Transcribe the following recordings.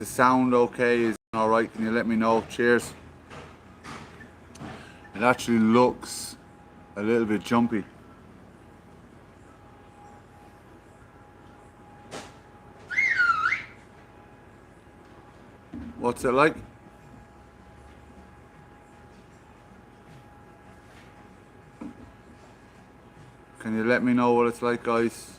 the sound okay? Is it alright? Can you let me know? Cheers. It actually looks a little bit jumpy. What's it like? Can you let me know what it's like, guys?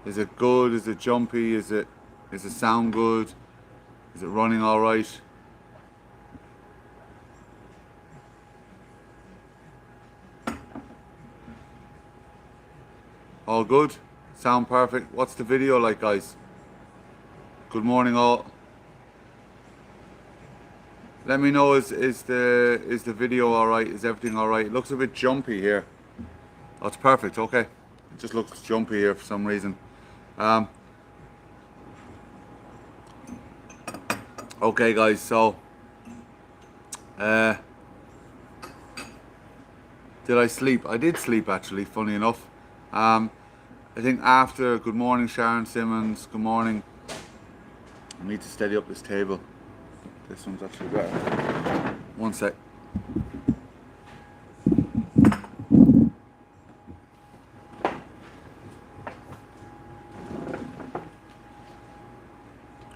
Is it good? Is it jumpy? Is it sound good? Is it running all right? All good? Sound perfect? What's the video like, guys? Good morning, all. Let me know, is the video all right? Is everything all right? It looks a bit jumpy here. Oh, it's perfect. Okay, it just looks jumpy here for some reason. Okay, guys. So, did I sleep? I did sleep, actually. Funny enough. I think after good morning, Sharon Simmons. Good morning. I need to steady up this table. This one's actually better. One sec.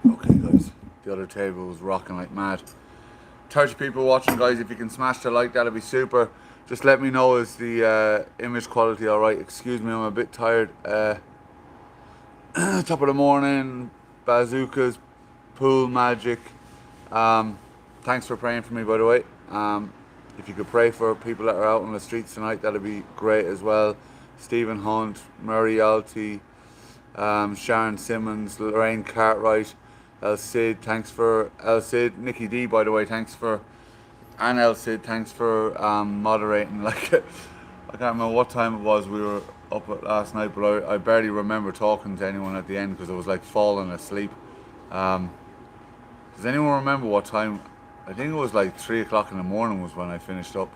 Okay, guys. The other table was rocking like mad. 30 people watching, guys. If you can smash the like, that'd be super. Just let me know, is the image quality alright? Excuse me, I'm a bit tired. Top of the morning, bazookas, pool magic. Thanks for praying for me, by the way. If you could pray for people that are out on the streets tonight, that'd be great as well. Stephen Hunt, Murray Alty, Sharon Simmons, Lorraine Cartwright, El Cid, thanks for El Cid, Nikki D, by the way, thanks for, and El Cid, thanks for moderating. Like, I can't remember what time it was we were up at last night, but I barely remember talking to anyone at the end because it was like falling asleep. Does anyone remember what time? I think it was like 3 o'clock in the morning was when I finished up.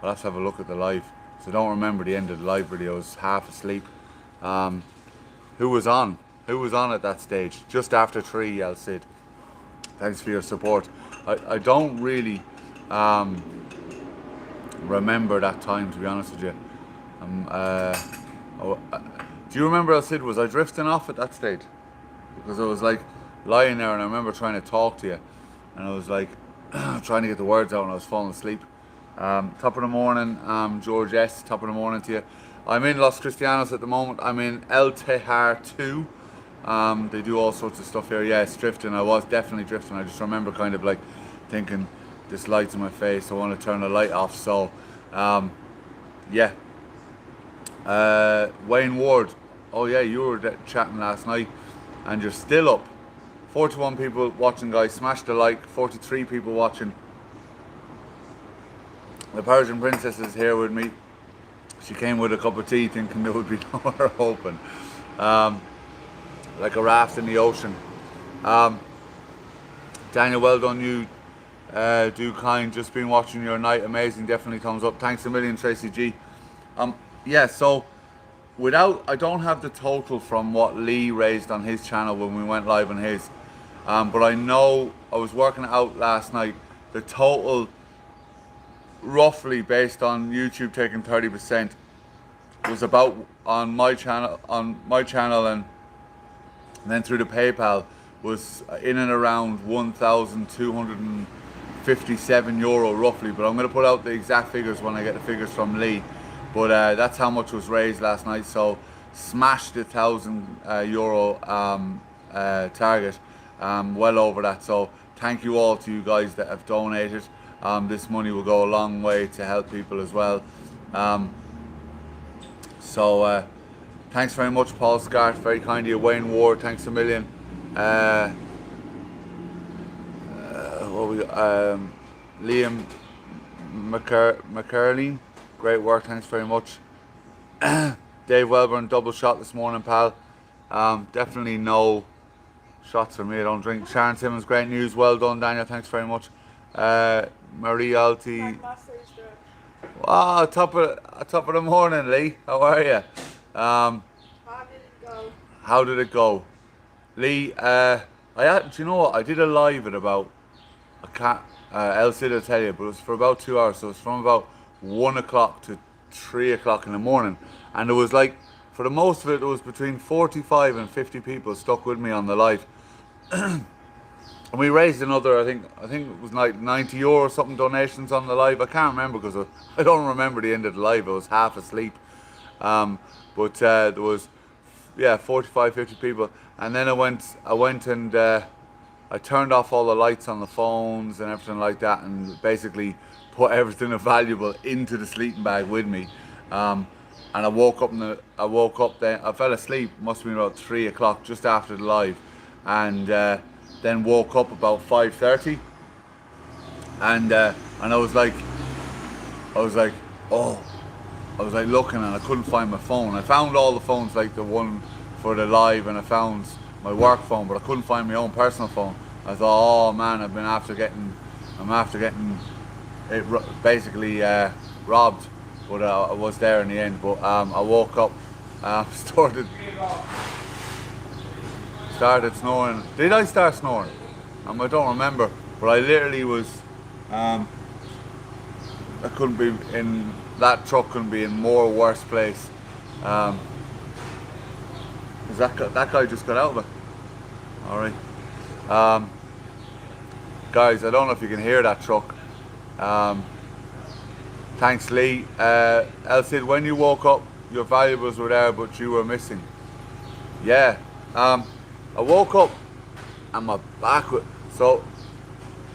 I'll have to have a look at the live. So I don't remember the end of the live video. I was half asleep. Who was on? Who was on at that stage? Just after 3, El Cid. Thanks for your support. I don't really remember that time, to be honest with you. Do you remember, El Cid, was I drifting off at that stage? Because I was like lying there and I remember trying to talk to you. And I was like trying to get the words out and I was falling asleep. Top of the morning, George S. Top of the morning to you. I'm in Los Cristianos at the moment. I'm in El Tejar 2. They do all sorts of stuff here. Yeah, it's drifting. I was definitely drifting. I just remember kind of like thinking, this light's in my face, I want to turn the light off. So, yeah. Wayne Ward. Oh yeah, you were chatting last night and you're still up. 41 people watching, guys. Smash the like. 43 people watching. The Persian Princess is here with me. She came with a cup of tea thinking there would be nowhere open. Like a raft in the ocean. Daniel, well done you. Do kind, just been watching your night. Amazing, definitely thumbs up. Thanks a million, Tracy G. Yeah, so I don't have the total from what Lee raised on his channel when we went live on his. But I know, I was working it out last night, the total, roughly based on YouTube taking 30%, was about on my channel and then through the PayPal was in and around 1,257 euro roughly. But I'm going to put out the exact figures when I get the figures from Lee. But that's how much was raised last night. So smashed the 1,000 euro target. Well over that. So thank you all to you guys that have donated. This money will go a long way to help people as well. So thanks very much, Paul Scott, very kind of you. Wayne Ward, thanks a million. Liam McCurley, great work, thanks very much. Dave Welburn, double shot this morning, pal. Definitely no shots for me, I don't drink. Sharon Simmons, great news, well done, Daniel, thanks very much. Marie Alti, Wow, top of the morning, Lee. How are you? How did it go? How did it go, Lee? Do you know what? I did a live at about I can't. El Cid will tell you, but it was for about 2 hours. So it was from about 1 o'clock to 3 o'clock in the morning, and it was like for the most of it, it was between 45 and 50 people stuck with me on the live. And we raised another, I think it was like €90 or something donations on the live. I can't remember because I don't remember the end of the live. I was half asleep. Um, but there was, yeah, 45, 50 people. And then I went and I turned off all the lights on the phones and everything like that, and basically put everything valuable into the sleeping bag with me. Um, and I woke up then. I fell asleep. Must have been about 3 o'clock, just after the live, and then woke up about 5:30, and I was like, oh, I was like looking and I couldn't find my phone. I found all the phones, like the one for the live, and I found my work phone, but I couldn't find my own personal phone. I thought, oh man, I'm after getting it basically robbed, but I was there in the end. But I woke up, started snoring. Did I start snoring? I don't remember, but I literally was. Um, I couldn't be in that truck. Couldn't be in more worse place. Um, is that guy just got out of it? All right, guys. I don't know if you can hear that truck. Um, thanks, Lee. El Cid, when you woke up, your valuables were there, but you were missing. Yeah. I woke up and my back was so.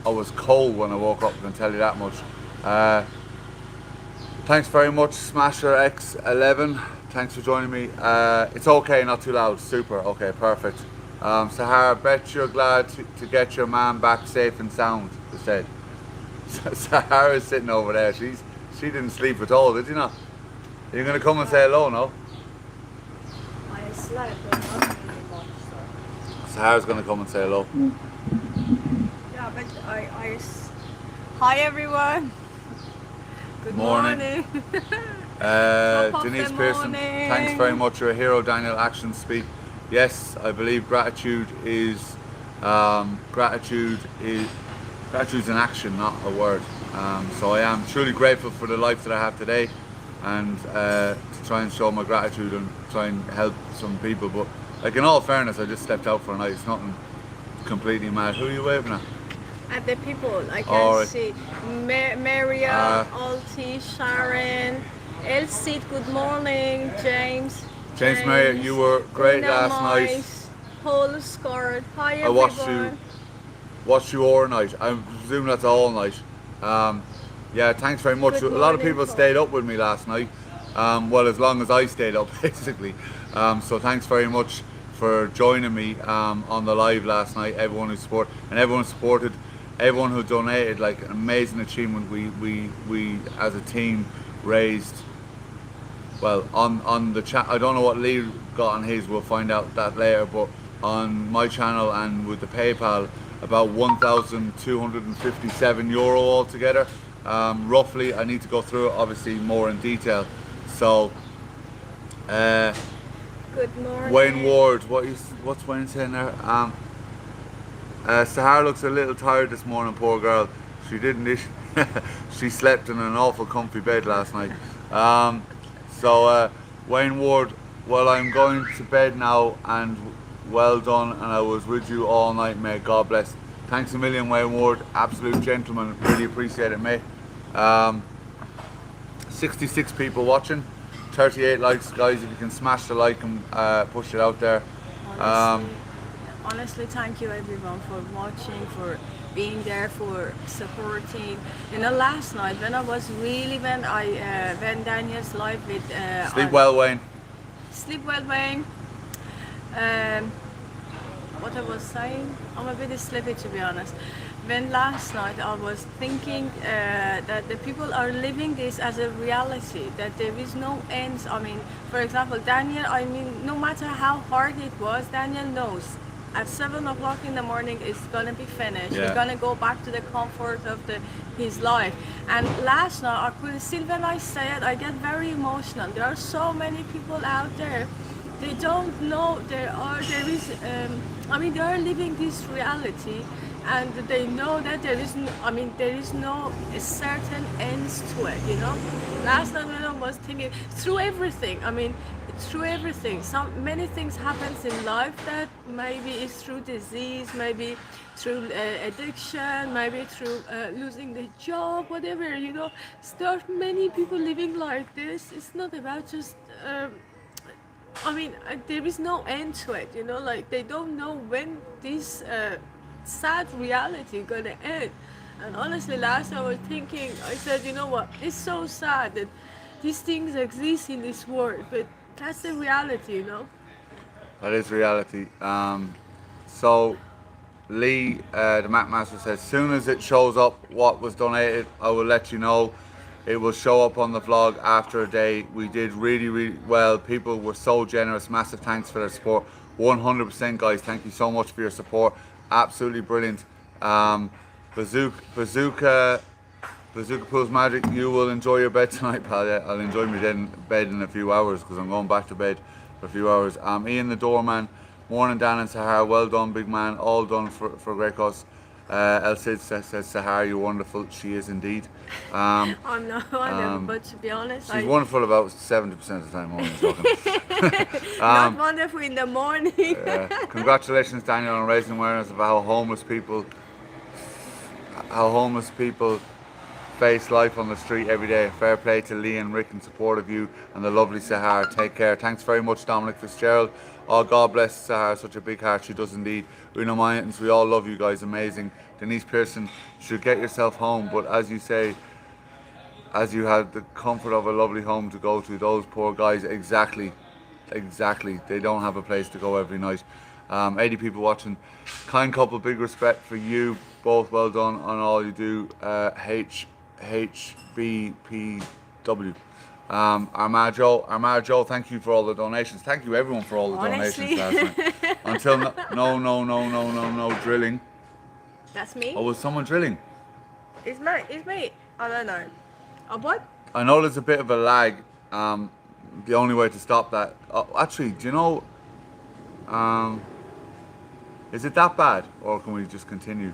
I was cold when I woke up. I can tell you that much. Uh, Thanks very much, Smasher X11. Thanks for joining me. It's okay, not too loud. Super. Okay, perfect. Sahara, bet you're glad to get your man back safe and sound. They said. Sahara's sitting over there. She didn't sleep at all, did you not? Are you gonna come and say hello, no? I slept, but not really much. So. Sahara's gonna come and say hello. Yeah, but Hi everyone. Good morning. Top of Denise the Pearson, morning. thanks very much. You're a hero. Daniel, actions speak. Yes, I believe gratitude's an action, not a word. So I am truly grateful for the life that I have today, and to try and show my gratitude and try and help some people. But like in all fairness, I just stepped out for a night. It's nothing completely mad. Who are you waving at? At the people, I can Alright. see Maria, Alti, Sharon, El Cid, good morning, James. James Mayer, you were great last night. Paul scored. Hi I everyone. watched you all night. I presume that's all night. Yeah, thanks very much. Good A lot of morning, people Paul. stayed up with me last night. Well, as long as I stayed up, basically. So thanks very much for joining me on the live last night. Everyone who supported, everyone who donated. Like an amazing achievement. We as a team raised. Well, on the chat, I don't know what Lee got on his. We'll find out that later. But on my channel and with the PayPal, about €1,257 altogether. Roughly, I need to go through it obviously more in detail. So, Good morning. Wayne Ward, what's Wayne saying there? Sahar looks a little tired this morning, poor girl. She didn't. She slept in an awful comfy bed last night. So Wayne Ward, well, I'm going to bed now, and well done, and I was with you all night, mate. God bless. Thanks a million, Wayne Ward. Absolute gentleman. Really appreciate it, mate. 66 people watching. 38 likes, guys. If you can smash the like and push it out there. Honestly, thank you everyone for watching, for being there, for supporting. You know, last night when Daniel's live with Sleep well, Wayne. Sleep well, Wayne. What I was saying, I'm a bit sleepy to be honest. When last night I was thinking that the people are living this as a reality, that there is no ends. I mean, for example, Daniel, I mean, no matter how hard it was, Daniel knows at 7 o'clock in the morning it's gonna be finished. Yeah. He's gonna go back to the comfort of his life. And last night, I could still, when I say it, I get very emotional. There are so many people out there. They don't know there is. I mean, they are living this reality, and they know that there is. There is no certain ends to it. You know. Last night when I was thinking through everything. Through everything. Many things happens in life that maybe is through disease, maybe through addiction, maybe through losing the job, whatever. You know, there are many people living like this. It's not about just. There is no end to it, you know, like they don't know when this sad reality gonna end. And honestly, last I was thinking, I said, you know what, it's so sad that these things exist in this world, but that's the reality, you know. That is reality. So Lee, the MacMaster, says, as soon as it shows up what was donated, I will let you know. It will show up on the vlog after a day. We did really, really well. People were so generous. Massive thanks for their support. 100% guys, thank you so much for your support. Absolutely brilliant. Bazooka Pools Magic, you will enjoy your bed tonight, pal. Yeah, I'll enjoy my bed in a few hours because I'm going back to bed for a few hours. Ian the Doorman, morning Dan and Sahar, well done big man, all done for a great cause. El Cid says, Sahar, you're wonderful. She is indeed. I'm not, but to be honest, she's wonderful about 70% of the time. Not wonderful in the morning. Congratulations, Daniel, on raising awareness of how homeless people face life on the street every day. Fair play to Lee and Rick in support of you and the lovely Sahar. Take care. Thanks very much, Dominic Fitzgerald. Oh, God bless Sahar, such a big heart. She does indeed. Uno Mayans, we all love you guys, amazing. Denise Pearson, you should get yourself home, but as you say, as you had the comfort of a lovely home to go to, those poor guys, exactly, they don't have a place to go every night. 80 people watching. Kind couple, big respect for you both, well done on all you do. HBPW. Armad Joe, thank you for all the donations. Thank you everyone for all the donations last night. Until no drilling. That's me? Oh, was someone drilling? It's me. I don't know. What? I know there's a bit of a lag. The only way to stop that, actually, do you know, is it that bad or can we just continue?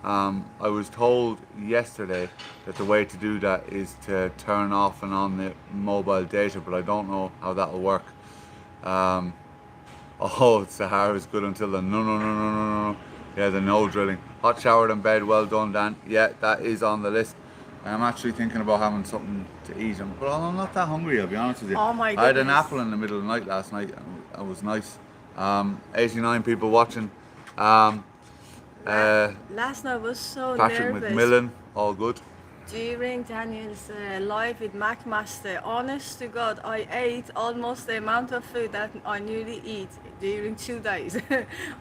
I was told yesterday that the way to do that is to turn off and on the mobile data, but I don't know how that will work. Sahara is good until the no. Yeah, the no drilling. Hot showered in bed, well done, Dan. Yeah, that is on the list. I'm actually thinking about having something to eat, but I'm not that hungry, I'll be honest with you. Oh my goodness. I had an apple in the middle of the night last night, and it was nice. 89 people watching. Last night was so Patrick nervous. McMillan, all good. During Daniel's live with MacMaster, honest to God, I ate almost the amount of food that I usually eat during 2 days.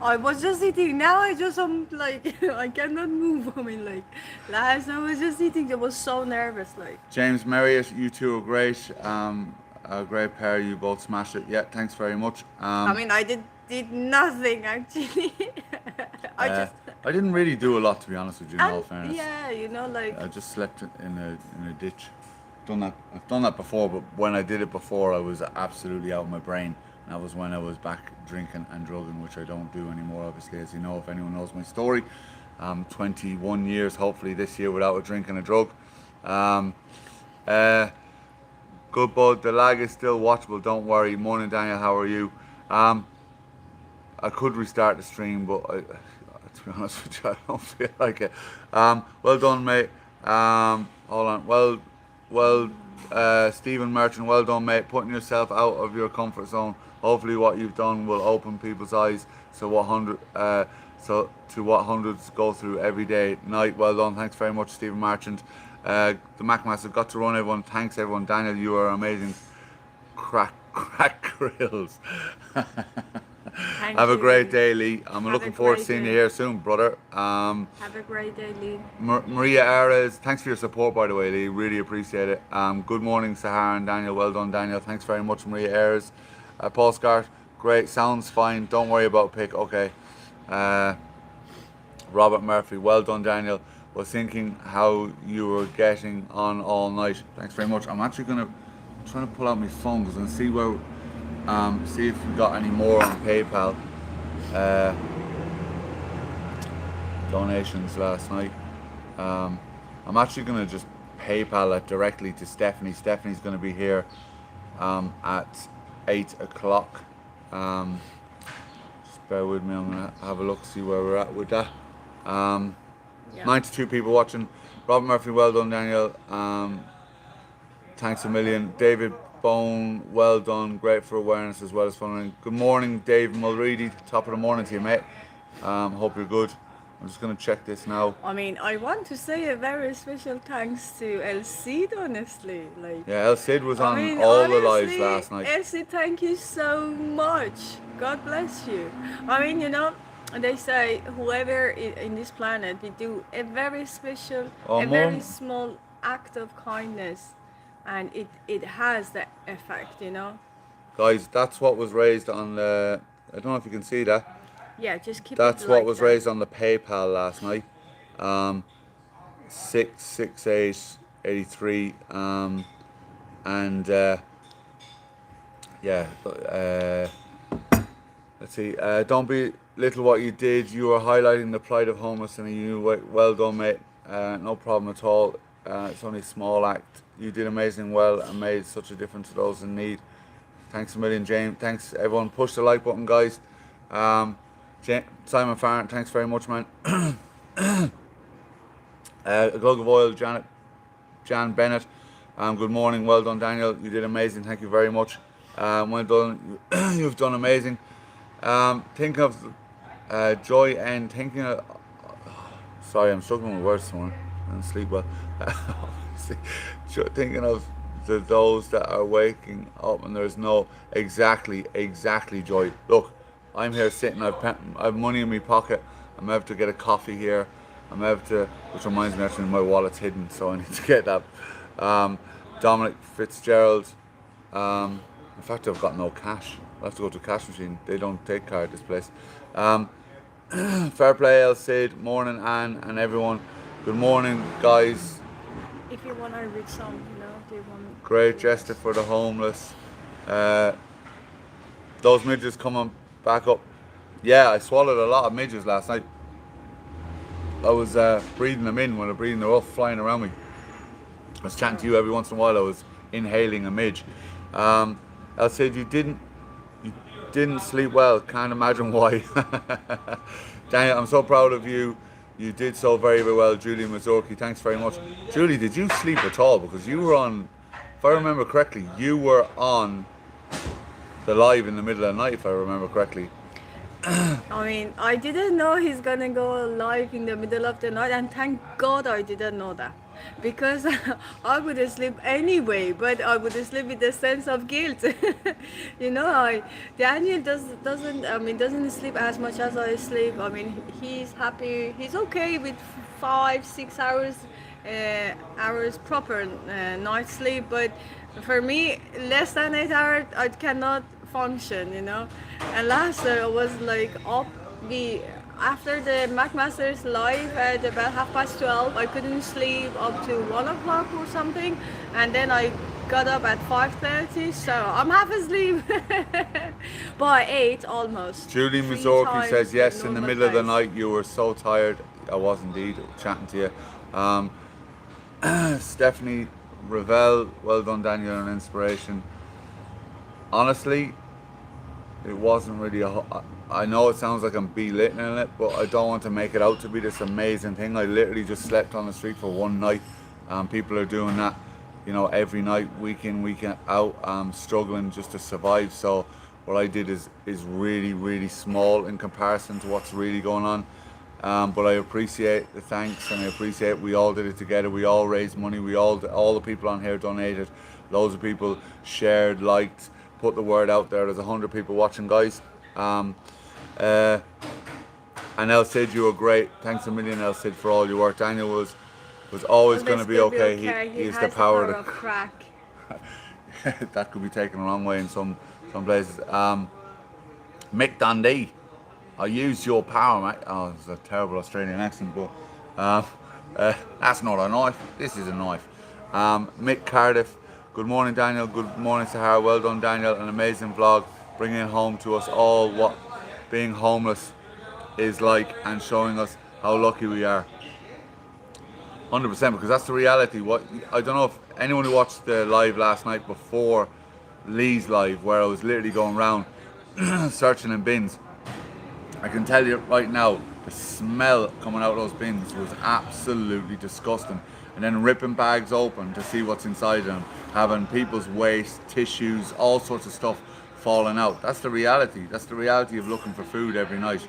I was just eating. Now I I cannot move. Last night I was just eating. I was so nervous. James Marriott, you two are great. A great pair. You both smashed it. Yeah, thanks very much. I did nothing actually. I didn't really do a lot, to be honest with you, in all fairness. Yeah, I just slept in a ditch. I've done that before, but when I did it before, I was absolutely out of my brain. And that was when I was back drinking and drugging, which I don't do anymore, obviously, as you know, if anyone knows my story. 21 years, hopefully, this year without a drink and a drug. Good, bud. The lag is still watchable, don't worry. Morning, Daniel, how are you? I could restart the stream, but to be honest with you, I don't feel like it. Well done, mate. Hold on. Well, Stephen Merchant, well done, mate. Putting yourself out of your comfort zone. Hopefully, what you've done will open people's eyes. To what hundreds go through every day. Night. Well done. Thanks very much, Stephen Merchant. The MacMaster got to run, everyone. Thanks, everyone. Daniel, you are amazing. Crack grills. Have a great day, Lee. I'm looking forward to seeing you here soon, brother. Have a great day, Lee. Maria Ares, thanks for your support, by the way, Lee. Really appreciate it. Good morning, Sahara and Daniel. Well done, Daniel. Thanks very much, Maria Ares. Paul Scott, great. Sounds fine. Don't worry about pick. Okay. Robert Murphy, well done, Daniel. Was thinking how you were getting on all night. Thanks very much. I'm actually trying to pull out my phone because and see where, see if we got any more on PayPal. Donations last night. I'm actually gonna just PayPal it directly to Stephanie. Stephanie's gonna be here at 8 o'clock. Just bear with me. I'm gonna have a look, see where we're at with that. 92 people watching. Robert Murphy, well done, Daniel. Thanks a million. David Bone, well done. Great for awareness as well as fun. Good morning, Dave Mulready. Top of the morning to you, mate. Hope you're good. I'm just going to check this now. I mean, I want to say a very special thanks to El Cid, honestly. Like, yeah, El Cid was on mean, all honestly, the lives last night. El Cid, thank you so much. God bless you. I mean, you know, they say whoever in this planet, we do a very special, very small act of kindness, and it has the effect, you know. Guys, that's what was raised on the, I don't know if you can see that. Yeah, just keep That's it what like was that. raised on the PayPal last night. 66883. Let's see. Don't belittle what you did. You were highlighting the plight of homeless, and you well done, mate. No problem at all. It's only a small act. You did amazing well and made such a difference to those in need. Thanks a million, James. Thanks everyone. Push the like button, guys. Simon Farron, thanks very much, man. A glug of oil, Jan Bennett. Good morning, well done, Daniel. You did amazing. Thank you very much. Well done. You've done amazing. Think of joy and thinking of. Sorry, I'm struggling with words this morning. I didn't sleep well. Thinking of those that are waking up and there's no exactly joy. Look, I'm here sitting. I've money in my pocket. I'm able to get a coffee here. I'm able to, which reminds me actually my wallet's hidden, so I need to get that. Dominic Fitzgerald. In fact, I've got no cash. I have to go to a cash machine. They don't take card this place. Fair play, El Cid. Morning, Anne and everyone. Good morning, guys. If you want to read some, you know, do you want? Great gesture for the homeless. Those midges coming back up. Yeah, I swallowed a lot of midges last night. I was breathing them in when I breathing, they're all flying around me. I was chatting to you every once in a while. I was inhaling a midge. I said you didn't sleep well. Can't imagine why. Daniel, I'm so proud of you. You did so very, very well. Julie Mazurki, thanks very much. Julie, did you sleep at all? Because you were on, if I remember correctly, you were on the live in the middle of the night, if I remember correctly. I mean, I didn't know he's gonna go live in the middle of the night, and thank God I didn't know that, because I would sleep anyway, but I would sleep with a sense of guilt. You know, Daniel doesn't sleep as much as I sleep. I mean, he's happy, he's okay with 5-6 hours proper night sleep, but for me, less than 8 hours, I cannot function, you know. And last I was like up after the MacMaster's live at about 12:30, I couldn't sleep up to 1 o'clock or something, and then I got up at 5:30, so I'm half asleep. By 8 almost. Julie Mazurki says yes, in the middle of the night you were so tired. I was indeed chatting to you. Stephanie Ravel, well done, Daniel, an inspiration. Honestly, it wasn't really I know it sounds like I'm belittling it, but I don't want to make it out to be this amazing thing. I literally just slept on the street for one night. People are doing that, you know, every night, week in, week out, struggling just to survive. So what I did is really, really small in comparison to what's really going on. But I appreciate the thanks, and I appreciate we all did it together. We all raised money. All the people on here donated. Loads of people shared, liked, put the word out there. There's 100 people watching, guys. And El Cid, you were great. Thanks a million, El Cid, for all your work. Daniel was always going to be okay. He has the power of crack. That could be taken the wrong way in some places. Mick Dundee. I use your power, mate. Oh, it's a terrible Australian accent, but that's not a knife. This is a knife. Mick Cardiff. Good morning, Daniel. Good morning, Sahara. Well done, Daniel. An amazing vlog, bringing home to us all what being homeless is like and showing us how lucky we are. 100%, because that's the reality. What I don't know if anyone who watched the live last night before Lee's live, where I was literally going around searching in bins. I can tell you right now, the smell coming out of those bins was absolutely disgusting. And then ripping bags open to see what's inside them, having people's waste, tissues, all sorts of stuff falling out. That's the reality. That's the reality of looking for food every night.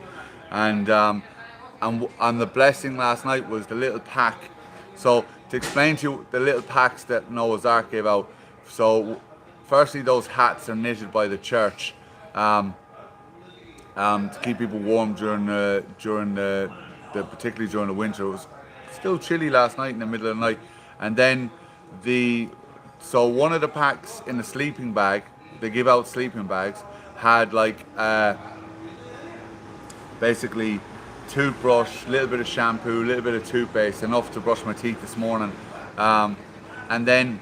And the blessing last night was the little pack. So to explain to you the little packs that Noah's Ark gave out. So firstly, those hats are knitted by the church. To keep people warm during particularly during the winter. It was still chilly last night in the middle of the night. And then so one of the packs in the sleeping bag, they give out sleeping bags, had like basically toothbrush, a little bit of shampoo, a little bit of toothpaste, enough to brush my teeth this morning. And then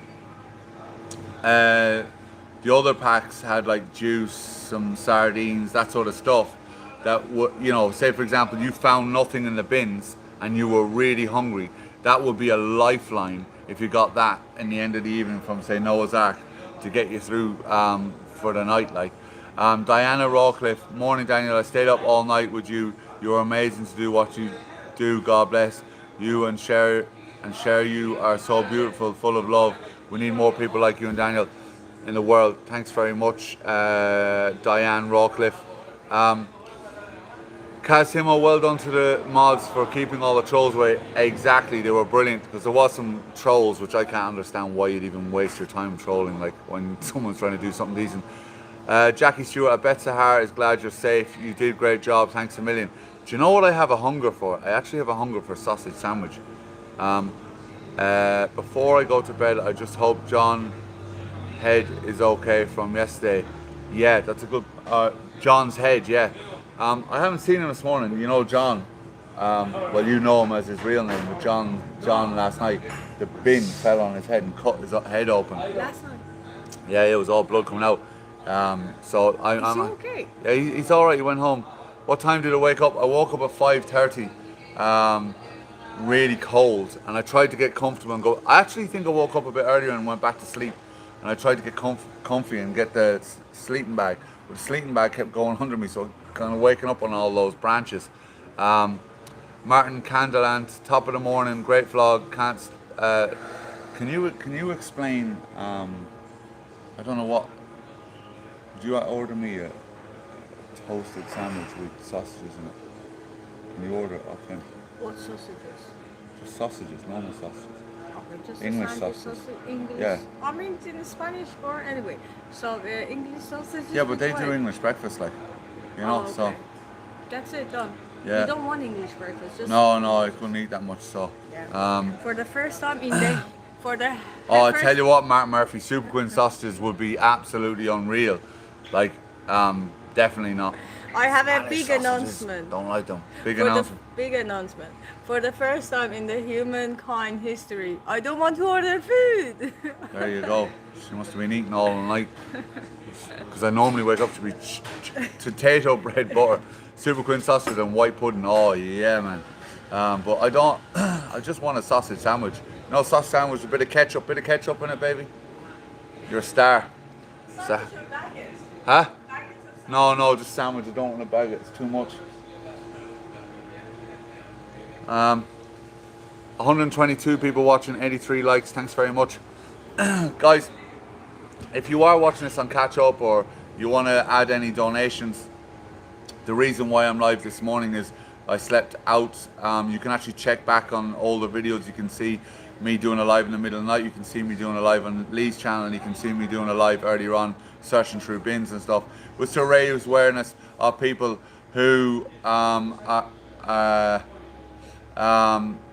the other packs had like juice, some sardines, that sort of stuff. That would, you know, say for example, you found nothing in the bins and you were really hungry. That would be a lifeline if you got that in the end of the evening from, say, Noah's Ark to get you through for the night. Like Diana Rawcliffe, morning Daniel. I stayed up all night with you. You're amazing to do what you do. God bless you and share you are so beautiful, full of love. We need more people like you and Daniel in the world. Thanks very much, Diane Rawcliffe. Kazimo, well done to the mods for keeping all the trolls away. Exactly, they were brilliant, because there was some trolls which I can't understand why you'd even waste your time trolling, like when someone's trying to do something decent. Jackie Stewart, I bet Sahara is glad you're safe. You did a great job, thanks a million. Do you know what I have a hunger for? I actually have a hunger for a sausage sandwich. Before I go to bed, I just hope John head is okay from yesterday. Yeah, that's a good John's head. Yeah, I haven't seen him this morning. You know John, well, you know him as his real name, but John last night the bin fell on his head and cut his head open. Last night? Yeah, it was all blood coming out. So I'm okay? Yeah, he's all right. He went home. What time did I wake up? I woke up at 5:30. Really cold, and I tried to get comfortable and go. I actually think I woke up a bit earlier and went back to sleep. And I tried to get comfy and get the sleeping bag, but the sleeping bag kept going under me, so kind of waking up on all those branches. Martin Candelant, top of the morning, great vlog. Can you explain? I don't know what. Would you order me a toasted sandwich with sausages in it? Can you order it off him? What sausages? Just sausages, normal sausages. Okay, just English sausage. sausage. English. Yeah. I mean, it's in Spanish or anyway. So English sausages. Yeah, but they which do way? English breakfast, like, you know. Oh, okay. So that's it, done. yeah. You don't want English breakfast. Just No, I couldn't eat that much. So yeah. For the first time in the oh, I tell you what, Mark Murphy, Super Queen sausages would be absolutely unreal. Like, definitely not. I have a Spanish big sausages, announcement. Don't like them. Big For the announcement. big announcement. For the first time in the humankind history, I don't want to order food. There you go. She must have been eating all night. Because I normally wake up to be potato bread butter, Super Queen sausage and white pudding. Oh yeah, man. But I don't. I just want a sausage sandwich. You know, sausage sandwich, a bit of ketchup in it, baby. You're a star. Huh? No, just sandwich. I don't want to bag it. It's too much. 122 people watching, 83 likes. Thanks very much. Guys, if you are watching this on catch up or you want to add any donations, the reason why I'm live this morning is I slept out. You can actually check back on all the videos. You can see me doing a live in the middle of the night. You can see me doing a live on Lee's channel, and you can see me doing a live earlier on searching through bins and stuff, was to raise awareness of people who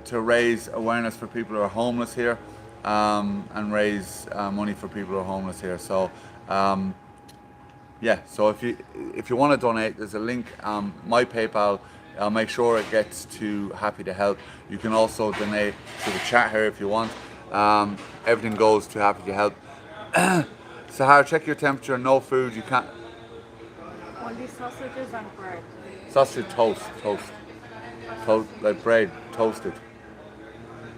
to raise awareness for people who are homeless here, and raise money for people who are homeless here. So yeah, so if you want to donate, there's a link. My PayPal. I'll make sure it gets to Happy to Help. You can also donate to the chat here if you want. Everything goes to Happy to Help. Sahar, check your temperature. No food. You can't. Only sausages and bread. Sausage toast, like bread toasted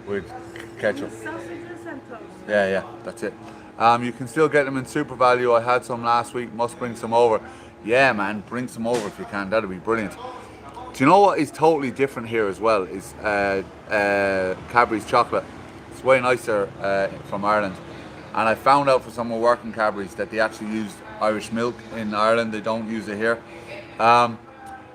with ketchup. Sausages and toast. Yeah, that's it. You can still get them in super value. I had some last week. Must bring some over. Yeah, man, bring some over if you can. That'd be brilliant. Do you know what is totally different here as well? Is Cadbury's chocolate. It's way nicer from Ireland. And I found out for someone working Cadbury's that they actually use Irish milk in Ireland. They don't use it here.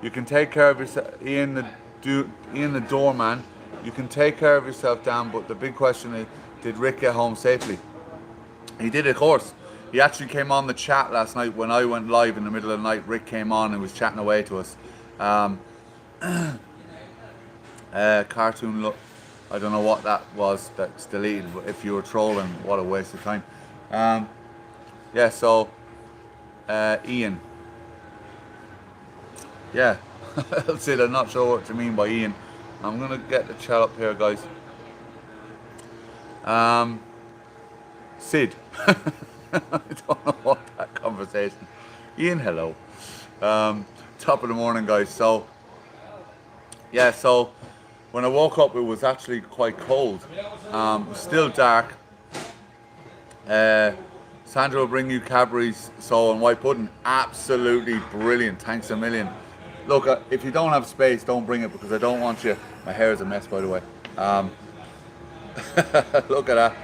You can take care of yourself, Ian the doorman. You can take care of yourself, Dan. But the big question is, did Rick get home safely? He did, of course. He actually came on the chat last night when I went live in the middle of the night. Rick came on and was chatting away to us. Cartoon look. I don't know what that was. That's deleted. But if you were trolling, what a waste of time. Yeah. So, Ian. Yeah. That's it. I'm not sure what you mean by Ian. I'm gonna get the chat up here, guys. Sid. I don't know what that conversation. Ian, hello. Top of the morning, guys. So, yeah, so when I woke up, it was actually quite cold. Still dark. Sandra will bring you Cadbury's so and white pudding. Absolutely brilliant. Thanks a million. Look, if you don't have space, don't bring it because I don't want you. My hair is a mess, by the way. Look at that.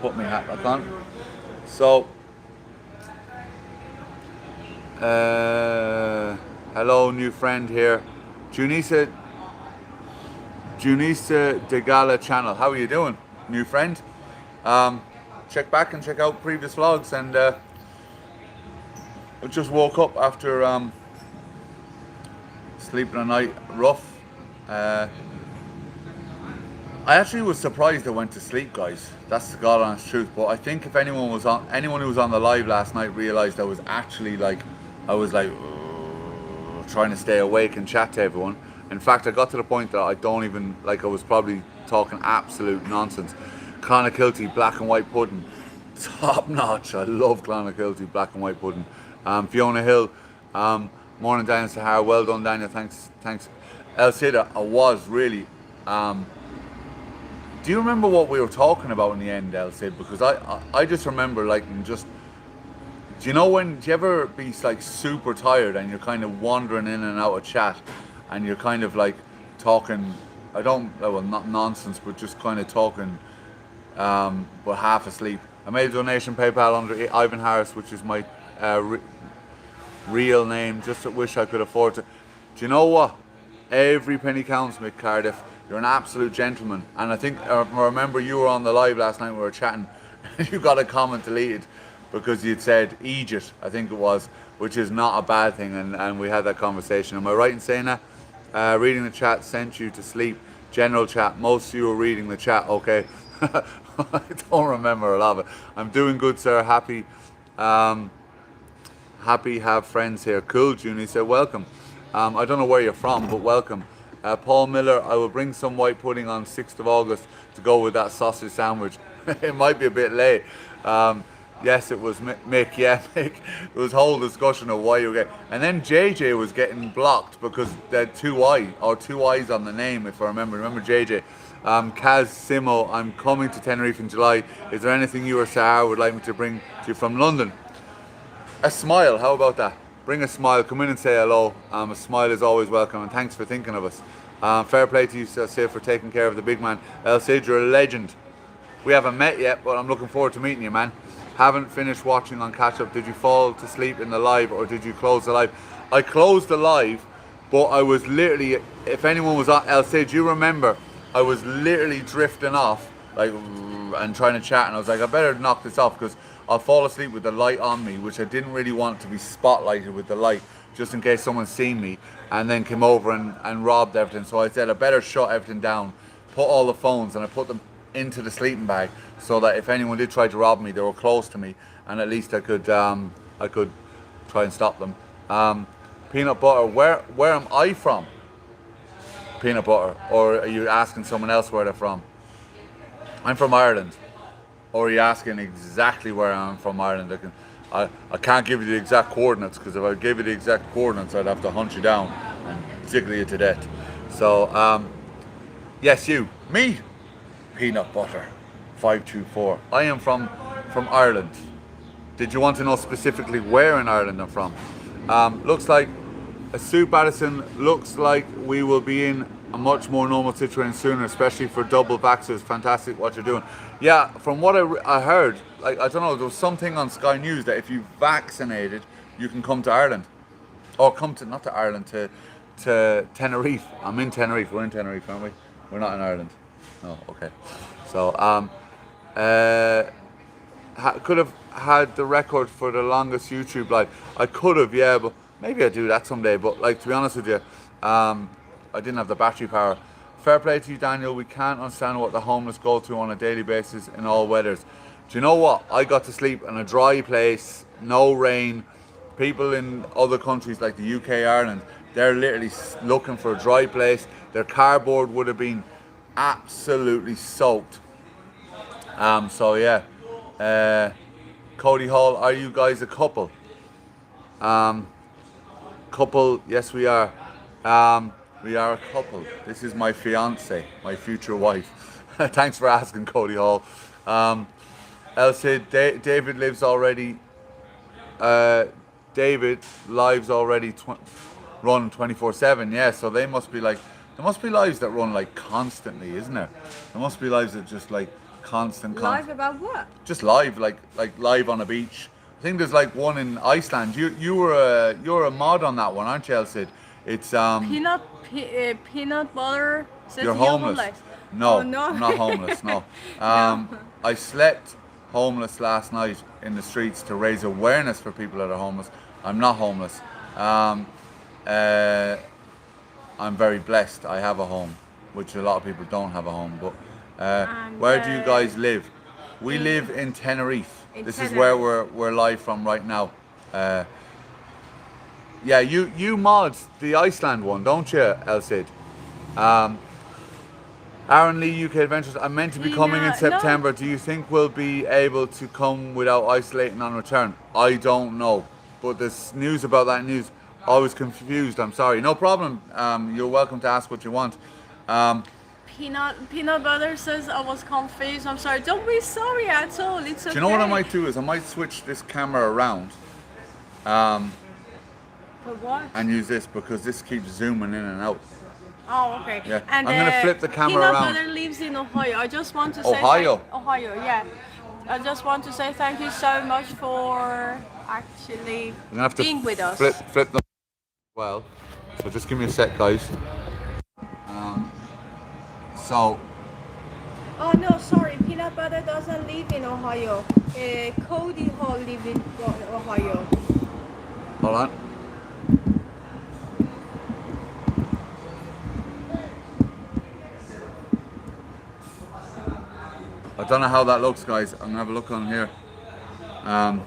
Put my hat back on. So, hello, new friend here, Junisa De Gala channel. How are you doing, new friend? Check back and check out previous vlogs. And I just woke up after sleeping a night rough. I actually was surprised I went to sleep, guys. That's the God honest truth. But I think if anyone who was on the live last night realized I was actually I was trying to stay awake and chat to everyone. In fact, I got to the point that I don't even, I was probably talking absolute nonsense. Clonakilty black and white pudding, top notch. I love Clonakilty black and white pudding. Fiona Hill, morning Daniel Sahara. Well done, Daniel. Thanks. El Cid, I was really. Do you remember what we were talking about in the end, El Cid? Because I just remember do you know do you ever be super tired and you're kind of wandering in and out of chat and you're kind of talking, not nonsense, but just kind of talking, but half asleep. I made a donation PayPal under Ivan Harris, which is my real name. Just wish I could afford to. Do you know what? Every penny counts, Mick Cardiff. You're an absolute gentleman. And I think, I remember you were on the live last night, we were chatting, and you got a comment deleted because you'd said Egypt, I think it was, which is not a bad thing, and we had that conversation. Am I right in saying that? Reading the chat sent you to sleep. General chat, most of you were reading the chat, okay. I don't remember a lot of it. I'm doing good, sir. Happy have friends here. Cool, Junie said, welcome. I don't know where you're from, but welcome. Paul Miller, I will bring some white pudding on 6th of August to go with that sausage sandwich. It might be a bit late. Yes, it was Mick. Yeah, Mick. There was a whole discussion of why you get. And then JJ was getting blocked because they had two eyes on the name, if I remember. Remember JJ? Kaz Simo, I'm coming to Tenerife in July. Is there anything you or Sarah would like me to bring to you from London? A smile, how about that? Bring a smile, come in and say hello. A smile is always welcome, and thanks for thinking of us. Fair play to you, Sid, for taking care of the big man. El Cid, you're a legend. We haven't met yet, but I'm looking forward to meeting you, man. Haven't finished watching on catch up. Did you fall to sleep in the live, or did you close the live? I closed the live, but I was literally, if anyone was on El Cid, you remember, I was literally drifting off, and trying to chat, and I was like, I better knock this off because I'll fall asleep with the light on me, which I didn't really want to be spotlighted with the light, just in case someone seen me and then came over and robbed everything. So I said I better shut everything down, put all the phones, and I put them into the sleeping bag, so that if anyone did try to rob me, they were close to me, and at least I could try and stop them. Peanut butter. Where am I from? Peanut butter, or are you asking someone else where they're from? I'm from Ireland. Or are you asking exactly where I'm from Ireland? I can't give you the exact coordinates, because if I gave you the exact coordinates, I'd have to hunt you down and tickle you to death. So, yes, me, Peanut Butter 524. I am from Ireland. Did you want to know specifically where in Ireland I'm from? Looks like Soup Addison, looks like we will be in a much more normal situation sooner, especially for double vaxxers. Fantastic what you're doing. Yeah, from what I heard, like, I don't know, there was something on Sky News that if you vaccinated, you can come to Ireland. Or come to, not to Ireland, to Tenerife. I'm in Tenerife. We're in Tenerife, aren't we? We're not in Ireland. No, okay. So, could have had the record for the longest YouTube live. I could have, yeah, but maybe I'll do that someday. But, like, to be honest with you, I didn't have the battery power. Fair play to you, Daniel. We can't understand what the homeless go through on a daily basis in all weathers. Do you know what? I got to sleep in a dry place, no rain. People in other countries like the UK, Ireland, they're literally looking for a dry place. Their cardboard would have been absolutely soaked. So yeah. Cody Hall, are you guys a couple? Couple, yes we are. We are a couple. This is my fiance, my future wife. Thanks for asking, Cody Hall. David lives already. David lives already run 24/7. Yeah, so they must be like, there must be lives that run like constantly, isn't there? There must be lives that just like constant. Live about what? Just live, like live on a beach. I think there's like one in Iceland. You're a mod on that one, aren't you, Elsid? It's peanut butter. Says you're homeless. No, oh, no. I'm not homeless. No. No. I slept homeless last night in the streets to raise awareness for people that are homeless. I'm not homeless. I'm very blessed. I have a home, which a lot of people don't have a home. But where do you guys live? We live in Tenerife. This is where we're live from right now. Yeah, you mod the Iceland one, don't you, Elsid? Aaron Lee, UK Adventures. I'm meant to be coming in September. No. Do you think we'll be able to come without isolating on return? I don't know. But there's news about that news. I was confused. I'm sorry. No problem. You're welcome to ask what you want. Peanut butter says I was confused. I'm sorry. Don't be sorry at all. It's okay. Do you know what I might do is I might switch this camera around. For what? And use this because this keeps zooming in and out. Oh, okay. Yeah. And I'm gonna flip the camera around. Peanut butter lives in Ohio. I just want to say Ohio, yeah. I just want to say thank you so much for actually being with us. Flip them. Well, so just give me a sec, guys. So. Oh no, sorry. Peanut butter doesn't live in Ohio. Cody Hall lives in Ohio. Hold on. I don't know how that looks, guys. I'm gonna have a look on here, but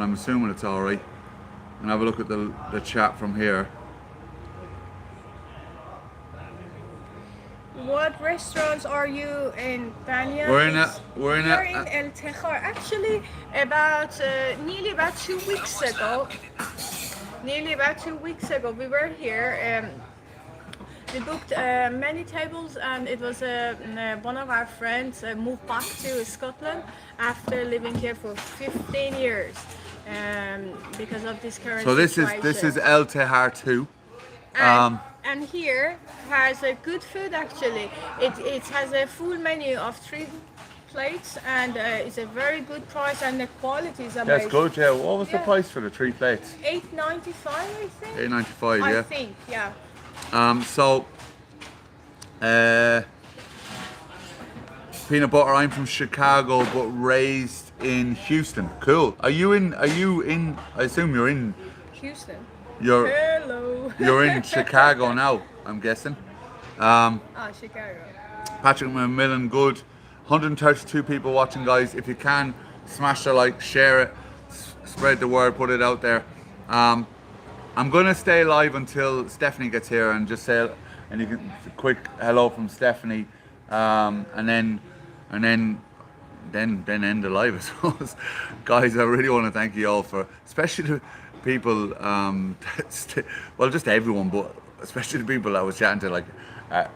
I'm assuming it's all right. I'm gonna have a look at the chat from here. What restaurants are you in, Daniel? We're in El Tejar. Actually, nearly about 2 weeks ago. We were here. We booked many tables, and it was one of our friends moved back to Scotland after living here for 15 years because of this current situation. So this is El Tejar 2. And here has a good food actually. It has a full menu of 3 plates, and it's a very good price, and the quality is amazing. That's good, yeah. What was the price for the 3 plates? $8.95, I think. $8.95, yeah. I think, yeah. Peanut butter. I'm from Chicago, but raised in Houston. Cool. Are you in? I assume you're in Houston. Hello. You're in Chicago now, I'm guessing. Chicago. Patrick McMillan, good. 132 people watching, guys. If you can, smash the like, share it, spread the word, put it out there. I'm gonna stay live until Stephanie gets here and just say, and you can quick hello from Stephanie, and then end the live, I suppose. Guys, I really want to thank you all for, especially the people, well, just everyone, but especially the people I was chatting to. Like, I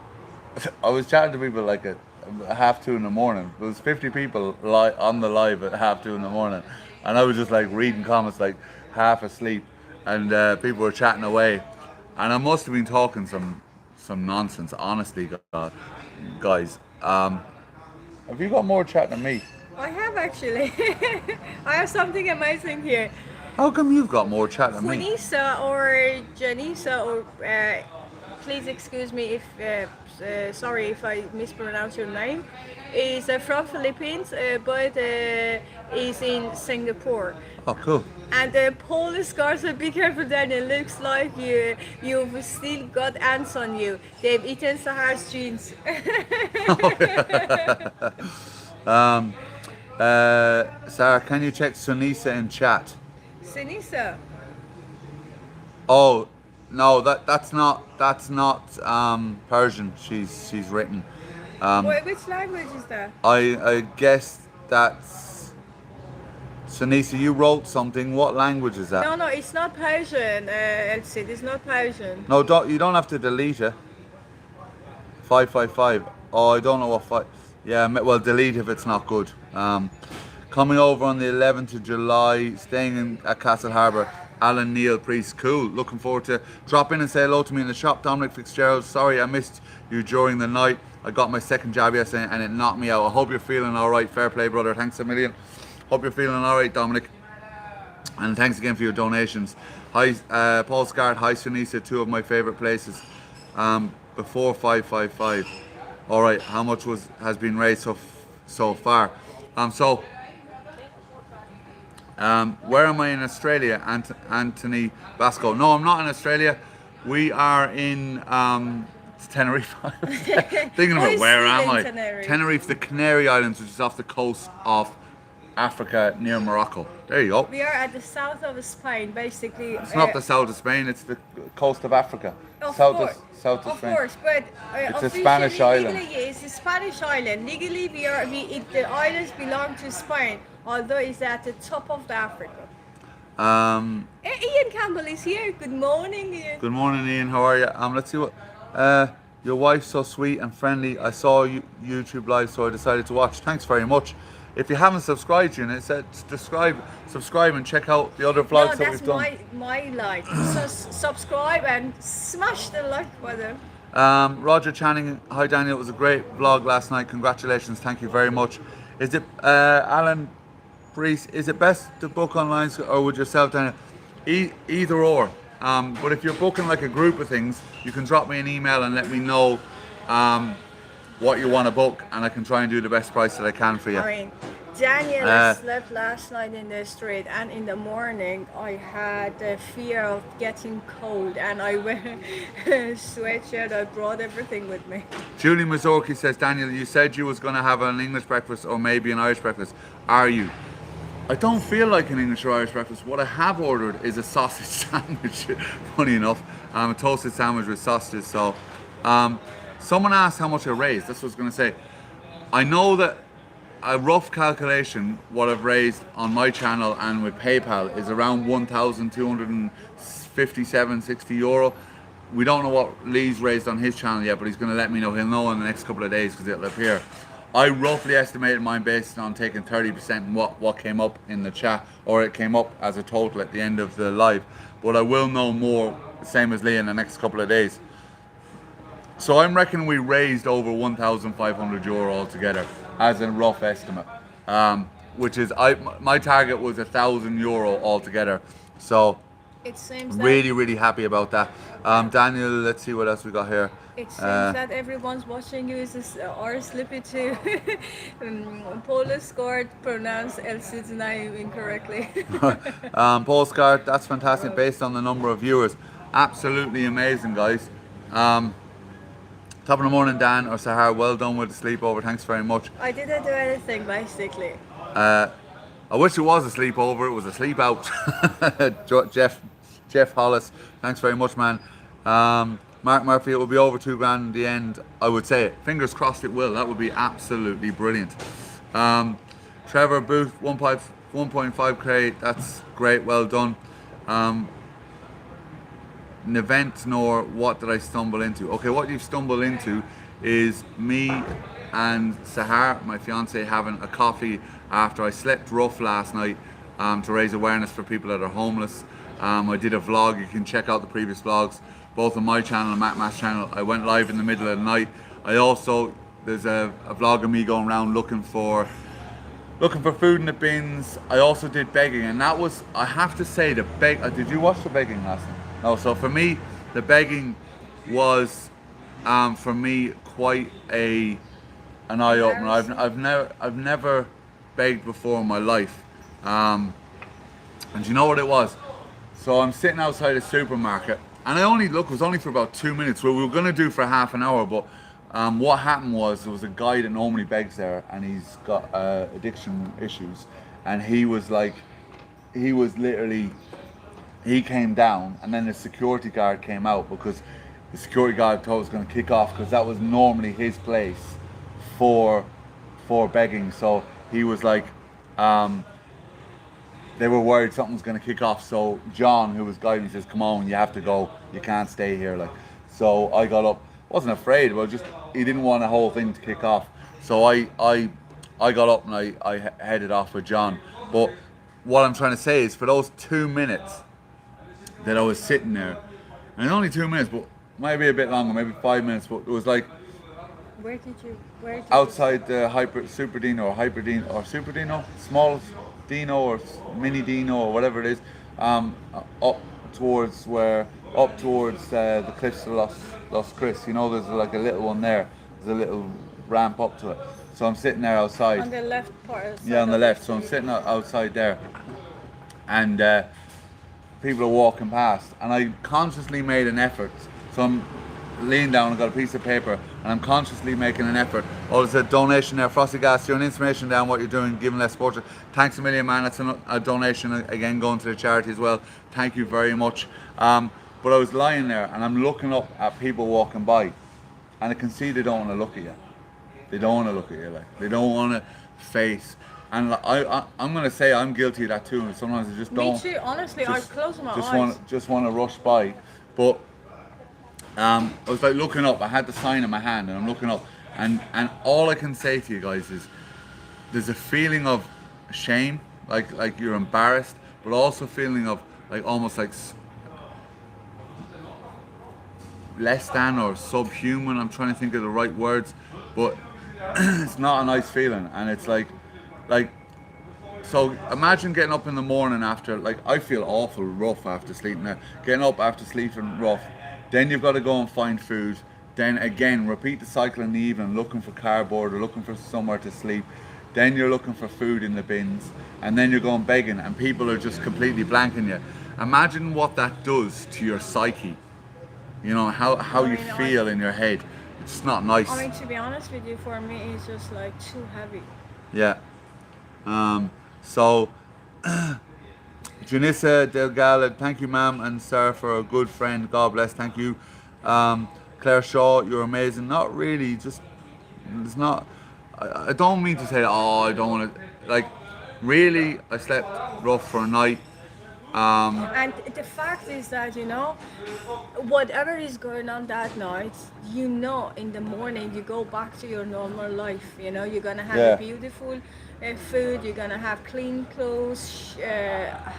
was chatting to people like at 2:30 in the morning. There was 50 people on the live at 2:30 in the morning, and I was just like reading comments, like half asleep, and people were chatting away, and I must have been talking some nonsense, honestly, God, guys. Have you got more chat than me? I have actually. I have something amazing here. How come you've got more chat than me? Junisa or Janisa, or please excuse me if sorry if I mispronounce your name, is from Philippines, but is in Singapore. Oh, cool. And the police cars are, be careful, Daniel. Looks like you've still got ants on you. They've eaten Sahar's jeans. Sarah, can you check Sunisa in chat? Sinisa. Oh, no, that's not Persian. She's written. Which language is that? I guess that's Sunisa. You wrote something. What language is that? No, it's not Persian, Elsie. It's not Persian. No, you don't have to delete it. 555. Oh, I don't know what five. Yeah, well, delete if it's not good. Coming over on the 11th of July, staying at Castle Harbour. Alan Neil Priest, cool. Looking forward to drop in and say hello to me in the shop. Dominic Fitzgerald, sorry I missed you during the night. I got my second jab yesterday and it knocked me out. I hope you're feeling all right. Fair play, brother. Thanks a million. Hope you're feeling all right, Dominic. And thanks again for your donations. Hi, Paul Scart. Hi, Sunisa. Two of my favourite places. Before 555. All right. How much has been raised so far? Where am I in Australia? Anthony Basco. No, I'm not in Australia. We are in Tenerife. Thinking about where am I? Tenerife, the Canary Islands, which is off the coast of Africa near Morocco. There you go. We are at the south of Spain, basically. It's not the south of Spain, it's the coast of Africa. South of Spain. Of course, but it's a Spanish island. It's a Spanish island. Legally, the islands belong to Spain, although it's at the top of Africa. Ian Campbell is here. Good morning, Ian. Good morning, Ian. How are you? Let's see what. Your wife's so sweet and friendly. I saw you YouTube live, so I decided to watch. Thanks very much. If you haven't subscribed, you know, it said subscribe and check out the other vlogs that we've done. That's my like. So subscribe and smash the like button. Roger Channing, hi Daniel, it was a great vlog last night. Congratulations, thank you very much. Is it Alan Priest? Is it best to book online or with yourself, Daniel? Either or. But if you're booking like a group of things, you can drop me an email and let me know what you want to book, and I can try and do the best price that I can for you. I mean, Daniel slept last night in the street, and in the morning I had the fear of getting cold, and I wear a sweatshirt. I brought everything with me. Julie Mazorki says, Daniel, you said you was going to have an English breakfast or maybe an Irish breakfast. Are you? I don't feel like an English or Irish breakfast. What I have ordered is a sausage sandwich, funny enough. A toasted sandwich with sausages. So, someone asked how much I raised. That's what I was going to say. I know that a rough calculation, what I've raised on my channel and with PayPal is around 1,257, 60 euro. We don't know what Lee's raised on his channel yet, but he's going to let me know. He'll know in the next couple of days because it'll appear. I roughly estimated mine based on taking 30% and what came up in the chat, or it came up as a total at the end of the live. But I will know more, same as Lee, in the next couple of days. So I'm reckoning we raised over 1,500 euro altogether as a rough estimate, which is my target was 1,000 euro altogether. So it seems really happy about that. Daniel, let's see what else we got here. It seems that everyone's watching you are slippy too. Paul Scott pronounced Elsie's name incorrectly. Paul Scott, that's fantastic based on the number of viewers. Absolutely amazing, guys. Top of the morning, Dan or Sahar. Well done with the sleepover. Thanks very much. I didn't do anything basically. I wish it was a sleepover. It was a sleep out. Geoff Hollis. Thanks very much, man. Mark Murphy, it will be over $2,000 in the end. I would say it. Fingers crossed it will. That would be absolutely brilliant. Trevor Booth, 1.5k. That's great. Well done. An event nor what did I stumble into? Okay, what you've stumbled into is me and Sahar, my fiance, having a coffee after I slept rough last night to raise awareness for people that are homeless. I did a vlog. You can check out the previous vlogs, both on my channel and MacMaster channel. I went live in the middle of the night. There's a vlog of me going around looking for food in the bins. I also did begging, and that was, I have to say, did you watch the begging last night? No. So for me, the begging was for me quite an eye opener. I've never begged before in my life, and you know what it was? So I'm sitting outside a supermarket, and it was only for about 2 minutes. What we were gonna do for half an hour, but what happened was there was a guy that normally begs there, and he's got addiction issues, and he came down, and then the security guard came out because the security guard thought it was going to kick off because that was normally his place for begging. So he was like, they were worried something was going to kick off. So John, who was guiding me, says, "Come on, you have to go. You can't stay here." Like, so I got up. Wasn't afraid, but he didn't want the whole thing to kick off. So I got up and I headed off with John. But what I'm trying to say is, for those 2 minutes that I was sitting there, and only 2 minutes, but maybe a bit longer, maybe 5 minutes, but it was like, Where did you outside the Super Dino, small Dino or mini Dino or whatever it is, up towards the cliffs of Los Cris. You know, there's like a little one there. There's a little ramp up to it. So I'm sitting there outside. On the left part. Yeah, on the left. So I'm sitting outside there, and people are walking past, and I consciously made an effort. So I'm leaning down and got a piece of paper, and I'm consciously making an effort. Oh, there's a donation there. Frosty Gas, you're an inspiration down what you're doing, giving less sport. Thanks a million, man. That's a donation again going to the charity as well. Thank you very much. But I was lying there, and I'm looking up at people walking by, and I can see they don't want to look at you. They don't want to look at you, like they don't want to face. And I'm gonna say I'm guilty of that too. And sometimes I just don't. Me too. Honestly, I close my eyes. Just want to rush by, but I was like looking up. I had the sign in my hand, and I'm looking up, and all I can say to you guys is, there's a feeling of shame, like you're embarrassed, but also feeling of like almost like less than or subhuman. I'm trying to think of the right words, but it's not a nice feeling, and it's like, so imagine getting up in the morning after, like, I feel awful rough after sleeping there, getting up after sleeping rough, then you've got to go and find food, then again repeat the cycle in the evening, looking for cardboard or looking for somewhere to sleep, then you're looking for food in the bins, and then you're going begging, and people are just completely blanking you. Imagine what that does to your psyche. You know, how you feel in your head. It's not nice. I mean, to be honest with you, for me, it's just like too heavy. Yeah. So, Janissa Delgado, thank you, ma'am, and sir, for a good friend. God bless. Thank you. Claire Shaw, you're amazing. Not really. Just, it's not. I don't mean to say, oh, I don't want to. Like, really, I slept rough for a night. And the fact is that, you know, whatever is going on that night, you know, in the morning you go back to your normal life. You know, you're gonna have a beautiful food, you're gonna have clean clothes,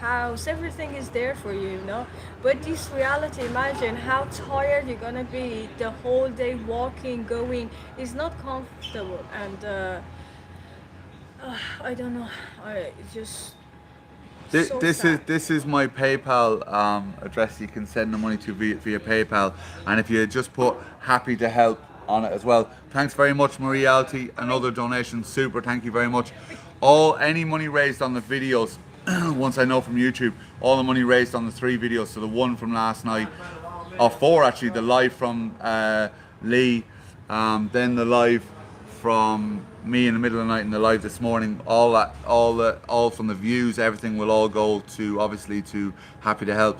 house, everything is there for you, you know. But this reality, imagine how tired you're gonna be the whole day walking, going. It's not comfortable, and I don't know. I just. This is my PayPal address. You can send the money to via PayPal, and if you just put Happy2Help on it as well. Thanks very much, Marie Alti. Another donation, super. Thank you very much. Any money raised on the videos, once I know from YouTube, all the money raised on the 3 videos. So the one from last night, or 4 actually, the live from Lee, Then the live from me in the middle of the night and the live this morning, all from the views, everything will all go to obviously to Happy to Help.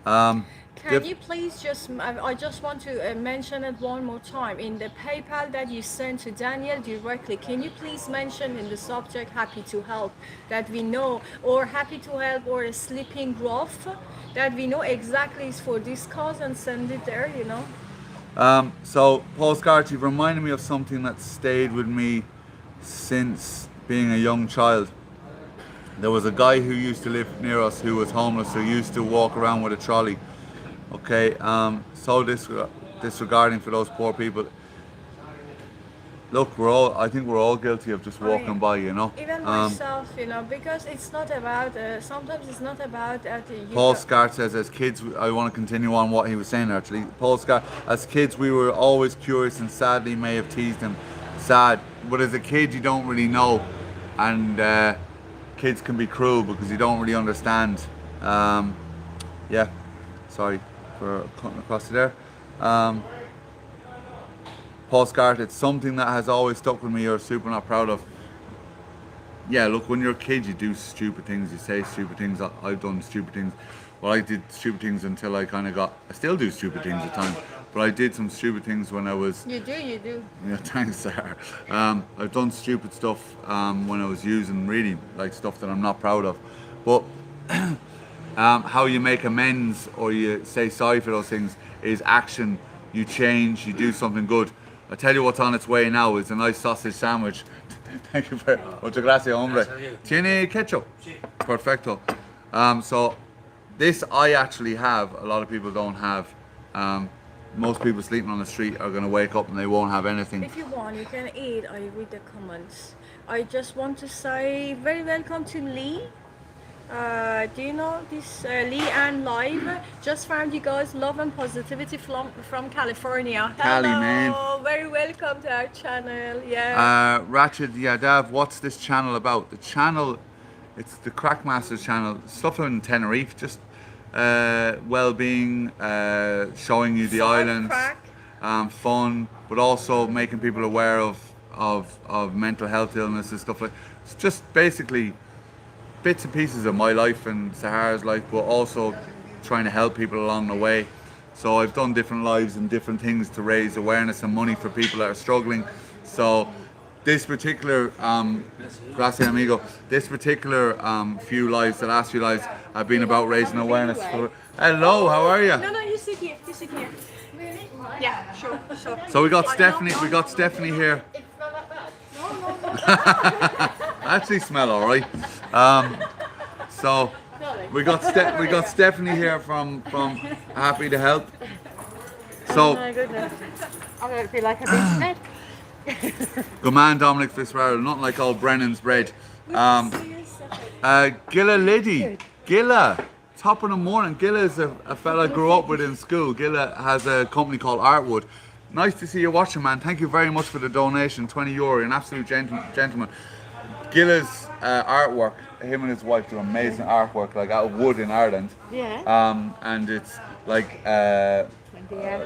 Can you please I just want to mention it one more time. In the PayPal that you sent to Daniel directly, can you please mention in the subject Happy to Help, that we know, or Happy to Help, or a sleeping rough, that we know exactly is for this cause, and send it there, you know? So Paul Scarlett, you've reminded me of something that stayed with me since being a young child. There was a guy who used to live near us who was homeless, who used to walk around with a trolley. Okay, so disregarding for those poor people. Look, I think we're all guilty of just walking by, you know. Even myself, you know, because it's not about, sometimes it's not about Paul Scarlett says, as kids, I want to continue on what he was saying actually. Paul Scarlett, as kids we were always curious and sadly may have teased him. Sad, but as a kid you don't really know, and kids can be cruel because you don't really understand. Yeah, sorry for cutting across there. Paul Scarlett, it's something that has always stuck with me, you're super not proud of. Yeah, look, when you're a kid you do stupid things, you say stupid things. I've done stupid things. Well, I did stupid things until I still do stupid things at times, but I did some stupid things when I was... You do. Yeah, thanks, Sarah. I've done stupid stuff when I was using, really, like stuff that I'm not proud of. But how you make amends or you say sorry for those things is action. You change, you do something good. I tell you what's on its way now is a nice sausage sandwich. Thank you very much. Muchas gracias, hombre. Tiene ketchup? Perfecto. So this I actually have, a lot of people don't have. Most people sleeping on the street are going to wake up and they won't have anything. If you want, you can eat. I read the comments. I just want to say very welcome to Lee. Do you know this Lee and Live? Just found you guys, love and positivity from California. Cali, hello, man. Very welcome to our channel. Yeah. Ratchet Yadav, what's this channel about? The channel, it's the MacMaster channel. Stuff in Tenerife, just well-being, showing you the islands, fun, but also making people aware of mental health illness and stuff like. It's just basically bits and pieces of my life and Sahara's life, but also trying to help people along the way. So I've done different lives and different things to raise awareness and money for people that are struggling. So this particular, gracias amigo, this particular few lives, the last few lives, have been about raising awareness for... Hello, how are you? No, you sit here, Really? Yeah, sure. So we got Stephanie here. It's not that bad. No. Actually smell alright. So we got Stephanie here from Happy to Help. So Oh my goodness. I don't feel like a big snake. good man, Dominic Fitzgerald, not like old Brennan's bread. Gilla Liddy, Gilla, top of the morning. Gilla is a fella I grew up with in school. Gilla has a company called Artwood. Nice to see you watching, man. Thank you very much for the donation, €20. You're an absolute gentleman. Gilla's artwork, him and his wife do amazing artwork, like out of wood in Ireland. Yeah. And it's like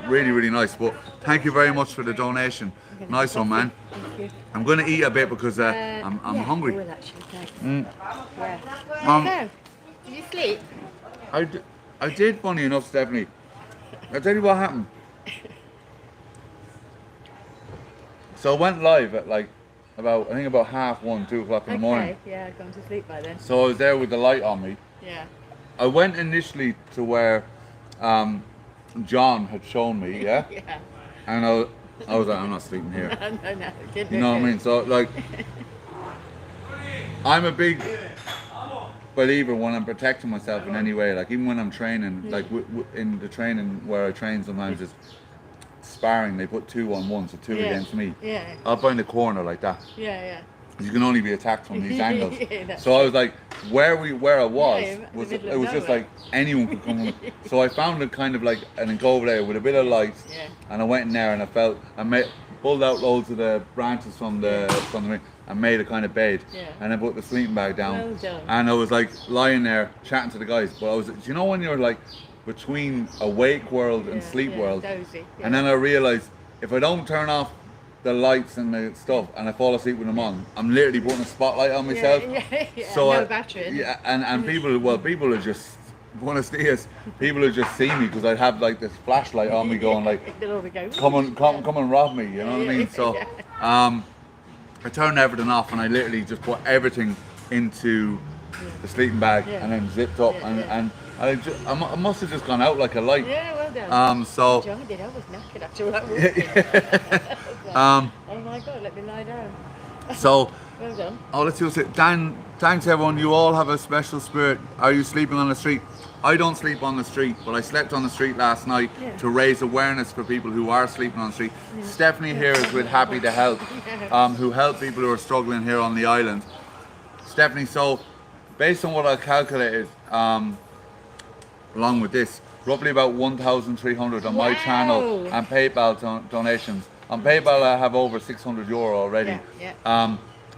really, really nice. But thank you very much for the donation. Nice one, man. Thank you. I'm going to eat a bit because I'm hungry. I will actually, yeah. Did you sleep? I did, funny enough, Stephanie. I'll tell you what happened. So I went live at like about 1:30, 2 o'clock in the morning. Yeah, I'd gone to sleep by then. So I was there with the light on me. Yeah. I went initially to where John had shown me, yeah? Yeah. And I was like, I'm not sleeping here. No. You know what I mean? So like, I'm a big believer when I'm protecting myself in any way. Like even when I'm training, like in the training where I train, sometimes it's sparring. They put 2 on 1, so 2 against me. Yeah. I'll find a corner like that. Yeah. You can only be attacked from these angles. Yeah, so I was like, where I was, it was just like anyone could come in. So I found it kind of like an enclosure there with a bit of light, and I went in there and I pulled out loads of the branches from the ring and made a kind of bed, and I put the sleeping bag down, Well done. and I was like lying there chatting to the guys. But I was, you know, when you're like between awake world and sleep world, Dozy, and then I realized if I don't turn off the lights and the stuff, and I fall asleep with them on, I'm literally putting a spotlight on myself. So no battery. Yeah, and people are just want to see us. People are just seeing me because I have like this flashlight on me, going like, They'll all be going, come and rob me. You know what I mean? So, I turned everything off, and I literally just put everything into the sleeping bag, and then zipped up, and I must have just gone out like a light. Yeah, well done. So. I did. I was knackered after that walk. Oh my God, let me lie down. So. Well done. Oh, let's see what's it. Dan, thanks everyone. You all have a special spirit. Are you sleeping on the street? I don't sleep on the street, but I slept on the street last night to raise awareness for people who are sleeping on the street. Stephanie here is with Happy2Help, who help people who are struggling here on the island. Stephanie, so based on what I calculated, along with this, roughly about 1,300 on my channel and PayPal donations. On PayPal I have over €600 already.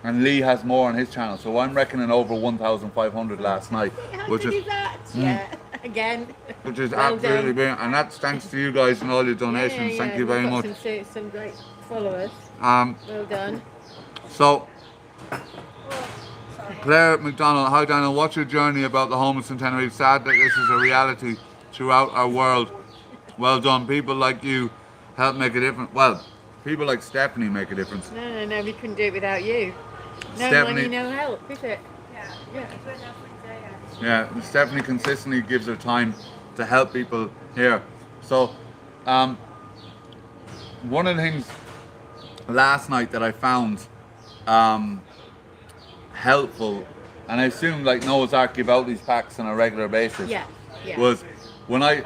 And Lee has more on his channel, so I'm reckoning over 1,500 last night. Which is that? Again. Which is absolutely brilliant, and that's thanks to you guys and all your donations. Thank you very much. Some great followers. Well done. So, Claire McDonald, hi Daniel, what's your journey about the homeless in Tenerife? Sad that this is a reality throughout our world. Well done. People like you help make a difference. Well, people like Stephanie make a difference. No, we couldn't do it without you. No Stephanie, money, no help, is it? Yeah, Stephanie consistently gives her time to help people here. So, one of the things last night that I found helpful, and I assume like Noah's Ark give out these packs on a regular basis, was when I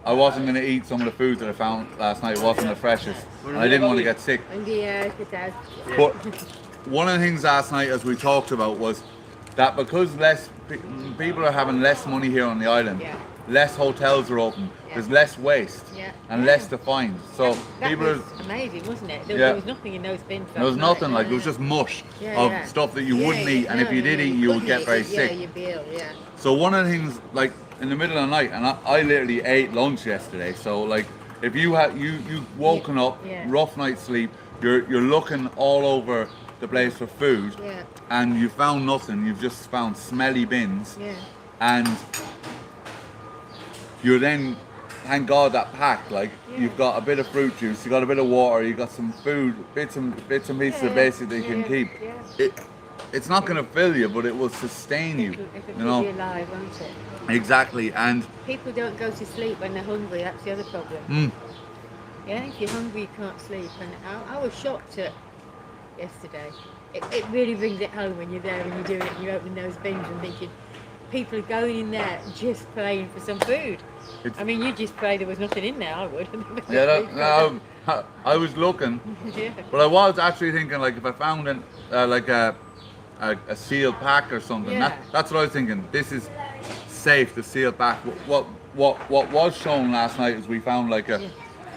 wasn't going to eat some of the food that I found last night. It wasn't the freshest, and I didn't want to get sick. But one of the things last night, as we talked about, was that because people are having less money here on the island, less hotels are open, there's less waste and less to find. So that was amazing, wasn't it? There was nothing in those bins. There was nothing, like it was just mush of stuff that you wouldn't eat, and if you did eat, you would get very sick. Yeah, you'd be ill, So one of the things, like in the middle of the night, and I literally ate lunch yesterday. So like, if you had you woken up, rough night's sleep, you're looking all over the place for food, and you found nothing. You've just found smelly bins, and you're then, thank God that pack. Like you've got a bit of fruit juice, you got a bit of water, you got some food, bits and pieces of basic that you can keep. It's not going to fill you, but it will sustain you. It'll keep you alive, won't it? Exactly, and people don't go to sleep when they're hungry. That's the other problem. Yeah, if you're hungry, you can't sleep. And I was shocked at yesterday. It really brings it home when you're there and you're doing it and you're opening those bins and thinking, people are going in there just praying for some food. I mean, you just pray there was nothing in there, I would. I was looking, but I was actually thinking, like, if I found a sealed pack or something, that's what I was thinking. This is safe, the sealed pack. What was shown last night is we found like a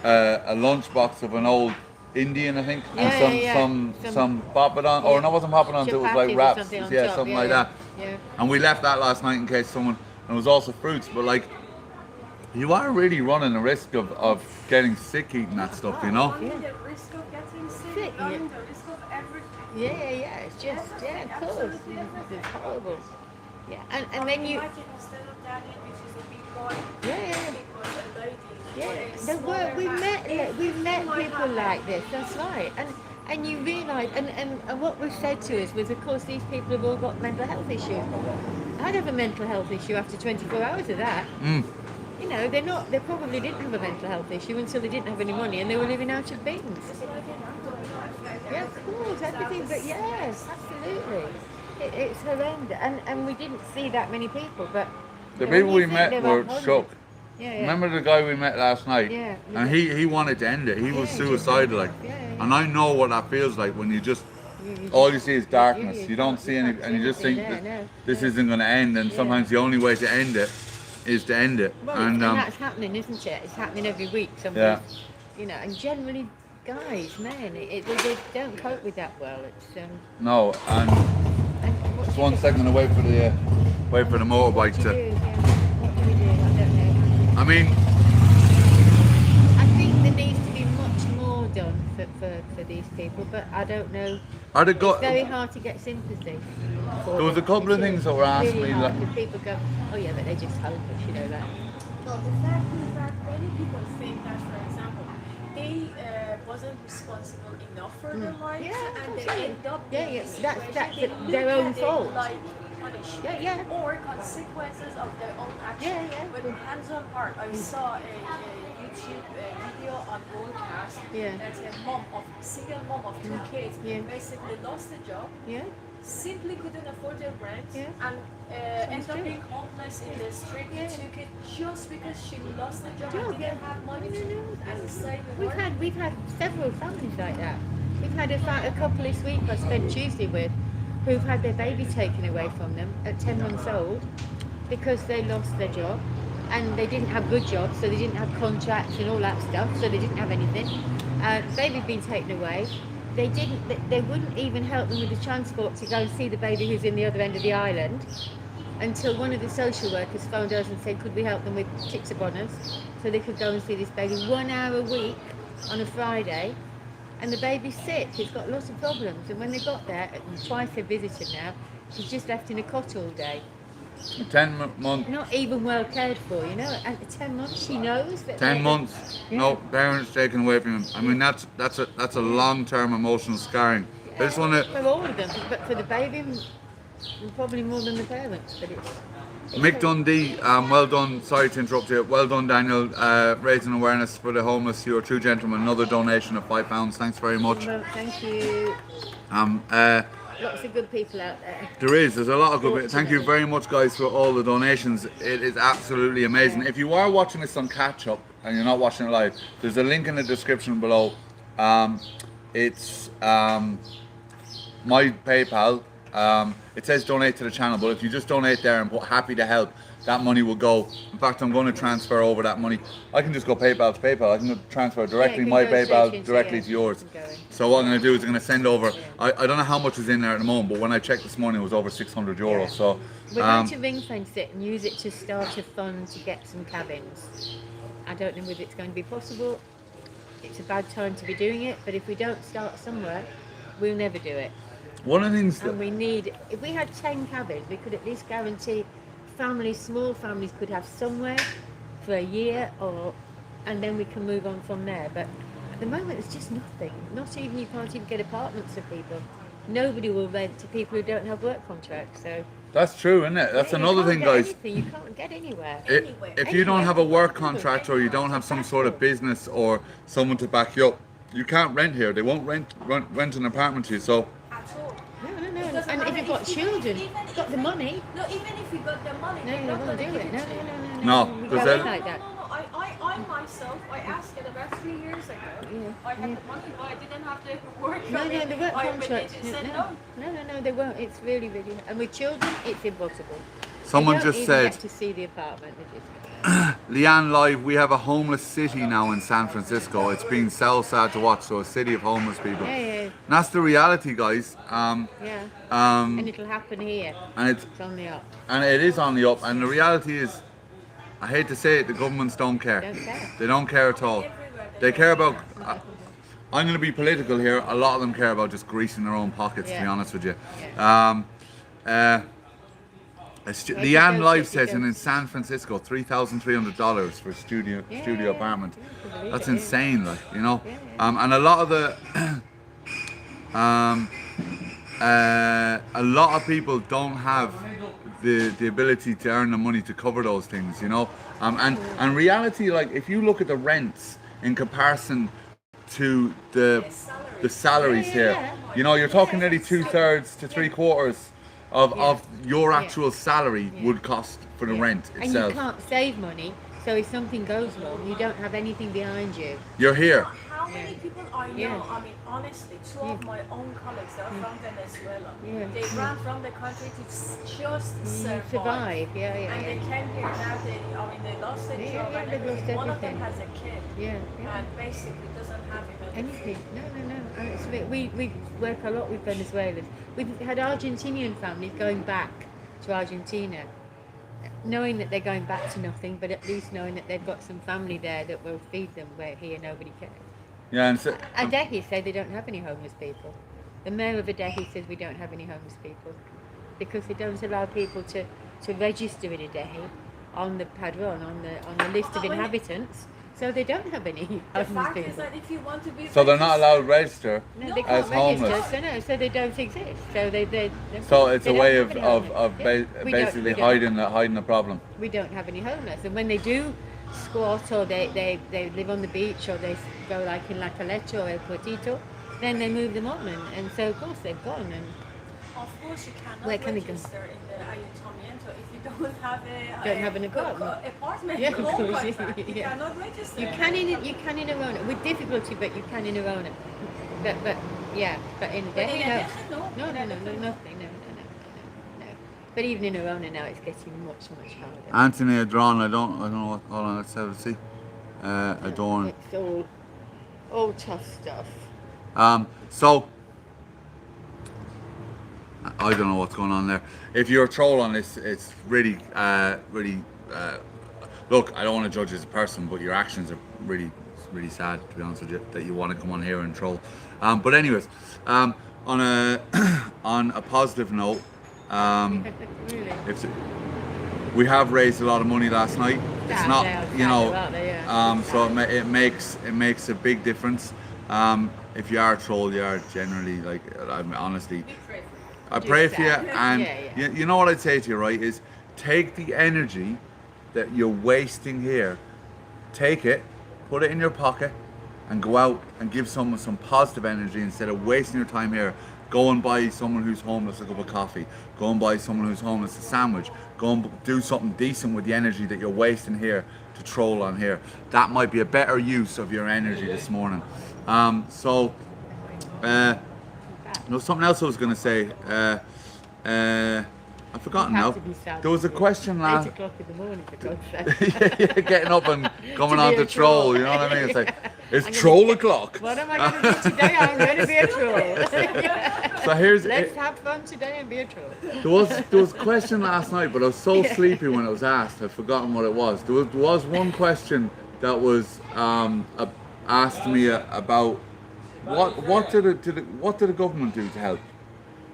lunchbox of an old Indian, I think, and some papadon, or no, it wasn't papadon, it was like wraps, something like that. And we left that last night in case someone, and it was also fruits, but like, you are really running the risk of getting sick eating that stuff, you know? The risk of getting sick, the risk of everything. It's just, of course, it's horrible. And then you... Instead of Daddy, which is a big boy, we've met people like this, that's right. And you realise, and what was said to us was, of course, these people have all got mental health issues. I'd have a mental health issue after 24 hours of that. You know, they probably didn't have a mental health issue until they didn't have any money and they were living out of bins. Yeah, of course, everything, but yes, absolutely. It's horrendous, and we didn't see that many people, but... The people we met were shocked. Remember the guy we met last night? And he wanted to end it. He was suicidal, like. And I know what that feels like when you just... all you see is darkness. You don't see any... And you just think that this isn't going to end, and sometimes the only way to end it is to end it. Well, and that's happening, isn't it? It's happening every week. Somebody, you know, and generally guys, men, they don't cope with that well. It's no, and just 1 second to wait for the motorbike to. What do we do? I don't know. I mean, I think there needs to be much more done for people, but I don't know. Are the It's very hard to get sympathy. There was a couple of things that were asked really me, hard, like- because people go, oh yeah, but they're just homeless, you know that. Well, the fact is that many people think that, for example, they wasn't responsible enough for their lives, Yeah, and they absolutely. end up Yeah, in yeah, this that's- situation. that's They their look own at it fault. like punishment Yeah, yeah. or consequences of their own action. Yeah, yeah. But hands on heart, I saw a YouTube video on broadcast Yeah. that single mom of two kids Yeah. basically lost a job, Yeah, simply couldn't afford their rent, Yeah. and ended up street. being homeless in the street. Yeah. Took it just because she lost the job Job, and didn't yeah. have money No, no, as a saving. we've had several families like that. We've had a couple this week I spent Tuesday with, who've had their baby taken away from them at 10 months old because they lost their job, and they didn't have good jobs, so they didn't have contracts and all that stuff, so they didn't have anything. Baby'd been taken away. They wouldn't even help them with the transport to go and see the baby who's in the other end of the island, until one of the social workers phoned us and said, could we help them with tips upon us so they could go and see this baby 1 hour a week on a Friday. And the baby's sick, it's got lots of problems, and when they got there, twice they've visited now, she's just left in a cot all day. 10 months. Not even well cared for, you know. And at 10 months, she knows that. 10 months, Yeah. no parents taken away from him. I mean, that's a long-term emotional scarring. I just want to. For all of them, but for the baby, probably more than the parents. But it's Mick Dundee, well done. Sorry to interrupt you. Well done, Daniel. Raising awareness for the homeless. You are two gentlemen. Another donation of £5. Thanks very much. Well, thank you. Lots of good people out there. There's a lot of good. Thank you very much, guys, for all the donations. It is absolutely amazing. If you are watching this on catch up and you're not watching it live, there's a link in the description below. It's my PayPal. It says donate to the channel, but if you just donate there and put happy to help, that money will go. In fact, I'm going to transfer over that money. I can just go PayPal to PayPal. I can transfer directly can my go straight PayPal into- directly yeah, to yours. you can go in. So what I'm going to do is I'm going to send over. I don't know how much is in there at the moment, but when I checked this morning, it was over €600. Yeah. So We're going to ring fence it and use it to start a fund to get some cabins. I don't know whether it's going to be possible. It's a bad time to be doing it, but if we don't start somewhere, we'll never do it. one of the things that And we need, if we had 10 cabins, we could at least guarantee families, small families could have somewhere for a year, and then we can move on from there. But at the moment, it's just nothing. Not even, you can't even get apartments for people. Nobody will rent to people who don't have work contracts. So that's true, isn't it? That's you another can't thing, get guys. anything. You can't get anywhere. If you don't have a work contract or you don't have some sort of business or someone to back you up, you can't rent here. They won't rent an apartment to you. So At all. No. Doesn't And if matter you've got children, even got the if- money. No, even if you got the money, No, they're they not won't going do to it. give it to you. No, We because go then- in like that. No. I myself, I asked it about 3 years ago. Yeah, I had yeah. the money, but I didn't have the work. No, the work But contract. they said no. No, they won't. It's really, and with children, it's impossible. someone They don't just even said, get to see the apartment. They just Leanne Live, we have a homeless city now in San Francisco. It's been so sad to watch. So a city of homeless people. yeah, And that's the reality, guys. yeah. Um, And it'll happen here. and it's It's on the up. and it is on the up. And the reality is, I hate to say it, the governments don't care. Don't care. They don't care at all. They care about. I'm going to be political here. A lot of them care about just greasing their own pockets. To be Yeah. honest with you. Yeah. Leanne go Live to- says you go- in San Francisco, $3,300 for a studio apartment. Yeah, I can believe That's it, yeah. insane, like, you know. Yeah, And a lot of the, a lot of people don't have the ability to earn the money to cover those things, you know. And reality, like, if you look at the rents in comparison to the salaries here, you know, you're talking nearly 2/3 to 3/4 of your actual salary would cost for the rent And itself. you can't save money, so if something goes wrong, you don't have anything behind you. You're here. How many people I know, Yeah. I mean, honestly, two of my own colleagues that are from Venezuela, Yeah. they ran from the country to just survive. Survive, yeah. And they came here now, they lost their Yeah, job yeah, and they've lost everything. One of them everything. has a kid Yeah. and basically doesn't have even Anything? No. And it's, we work a lot with Venezuelans. We've had Argentinian families going back to Argentina, knowing that they're going back to nothing, but at least knowing that they've got some family there that will feed them, where here nobody cares. Yeah, and so, Adehi say they don't have any homeless people. The mayor of Adehi says we don't have any homeless people because they don't allow people to register in Adehi on the padron, on the list of inhabitants. So they don't have any The homeless fact is people. that if you want to be so they're not allowed to register No, they as can't homeless. register, so they don't exist. So So it's they a don't way have of, any of, homeless. of Yeah. ba- We basically don't- hiding the problem. We don't have any homeless, and when they do squat or they live on the beach or they go like in La Caleta or El Portito, then they move them on, and so of course they've gone. And Of course, you cannot Where can they go? register in the Ayuntamiento if you don't have Don't have an apartment. apartment. Yeah, home of course, contract. You yeah. cannot register. you can in Arona with difficulty, but you can in Arona. But in But Delhi, in no. Adeje, no. No, In no, Adeje, nothing, no. But even in Arona now, it's getting much harder. Anthony Adron, I don't know what. Hold on, let's have a see. Adorn. It's all tough stuff. So I don't know what's going on there. If you're a troll on this, it's really. Look, I don't want to judge you as a person, but your actions are really sad, to be honest with you, that you want to come on here and troll. But anyways, on a on a positive note, Really. we have raised a lot of money last night. It's Yeah, not, yeah, you know, yeah, yeah. so it makes a big difference. If you are a troll, you are generally like, I'm honestly, I pray for you, and Yeah. You know what I'd say to you, right, is take the energy that you're wasting here, take it, put it in your pocket, and go out and give someone some positive energy instead of wasting your time here. Go and buy someone who's homeless a cup of coffee. Go and buy someone who's homeless a sandwich. Go and do something decent with the energy that you're wasting here to troll on here. That might be a better use of your energy this morning. No, something else I was going to say. I've forgotten You have now. to be sad. There was a question 8 last. o'clock in the morning, for God's sake. Yeah, getting up and coming To on be the a troll. troll. You know what I mean? It's like it's I'm gonna troll get- o'clock. What am I going to do today? I'm going to be a troll. So here's Let's have fun today and be a troll. there was a question last night, but I was so sleepy when it was asked. I've forgotten what it was. There was one question that was asked me about what did the government do to help?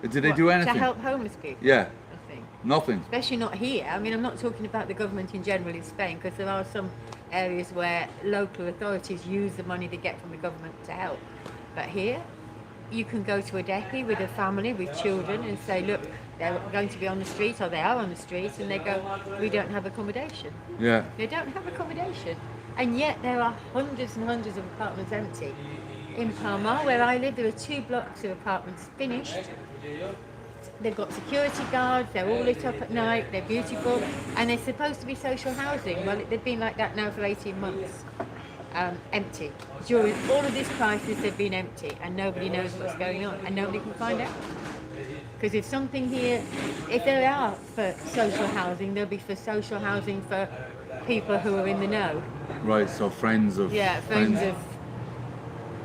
Did they do anything? To help homeless people? Yeah, Nothing. nothing. Especially not here. I mean, I'm not talking about the government in general in Spain, because there are some areas where local authorities use the money they get from the government to help. But here, you can go to a decky with a family with children and say, look, they're going to be on the street, or they are on the street, and they go, we don't have accommodation. Yeah. They don't have accommodation. And yet there are hundreds and hundreds of apartments empty. In Palma, where I live, there are 2 blocks of apartments finished. They've got security guards, they're all lit up at night, they're beautiful, and they're supposed to be social housing. Well, they've been like that now for 18 months, empty. During all of this crisis, they've been empty, and nobody knows what's going on, and nobody can find out. Because if something here, if they are for social housing, they'll be for social housing for people who are in the know. Right. So friends of. Yeah, friends of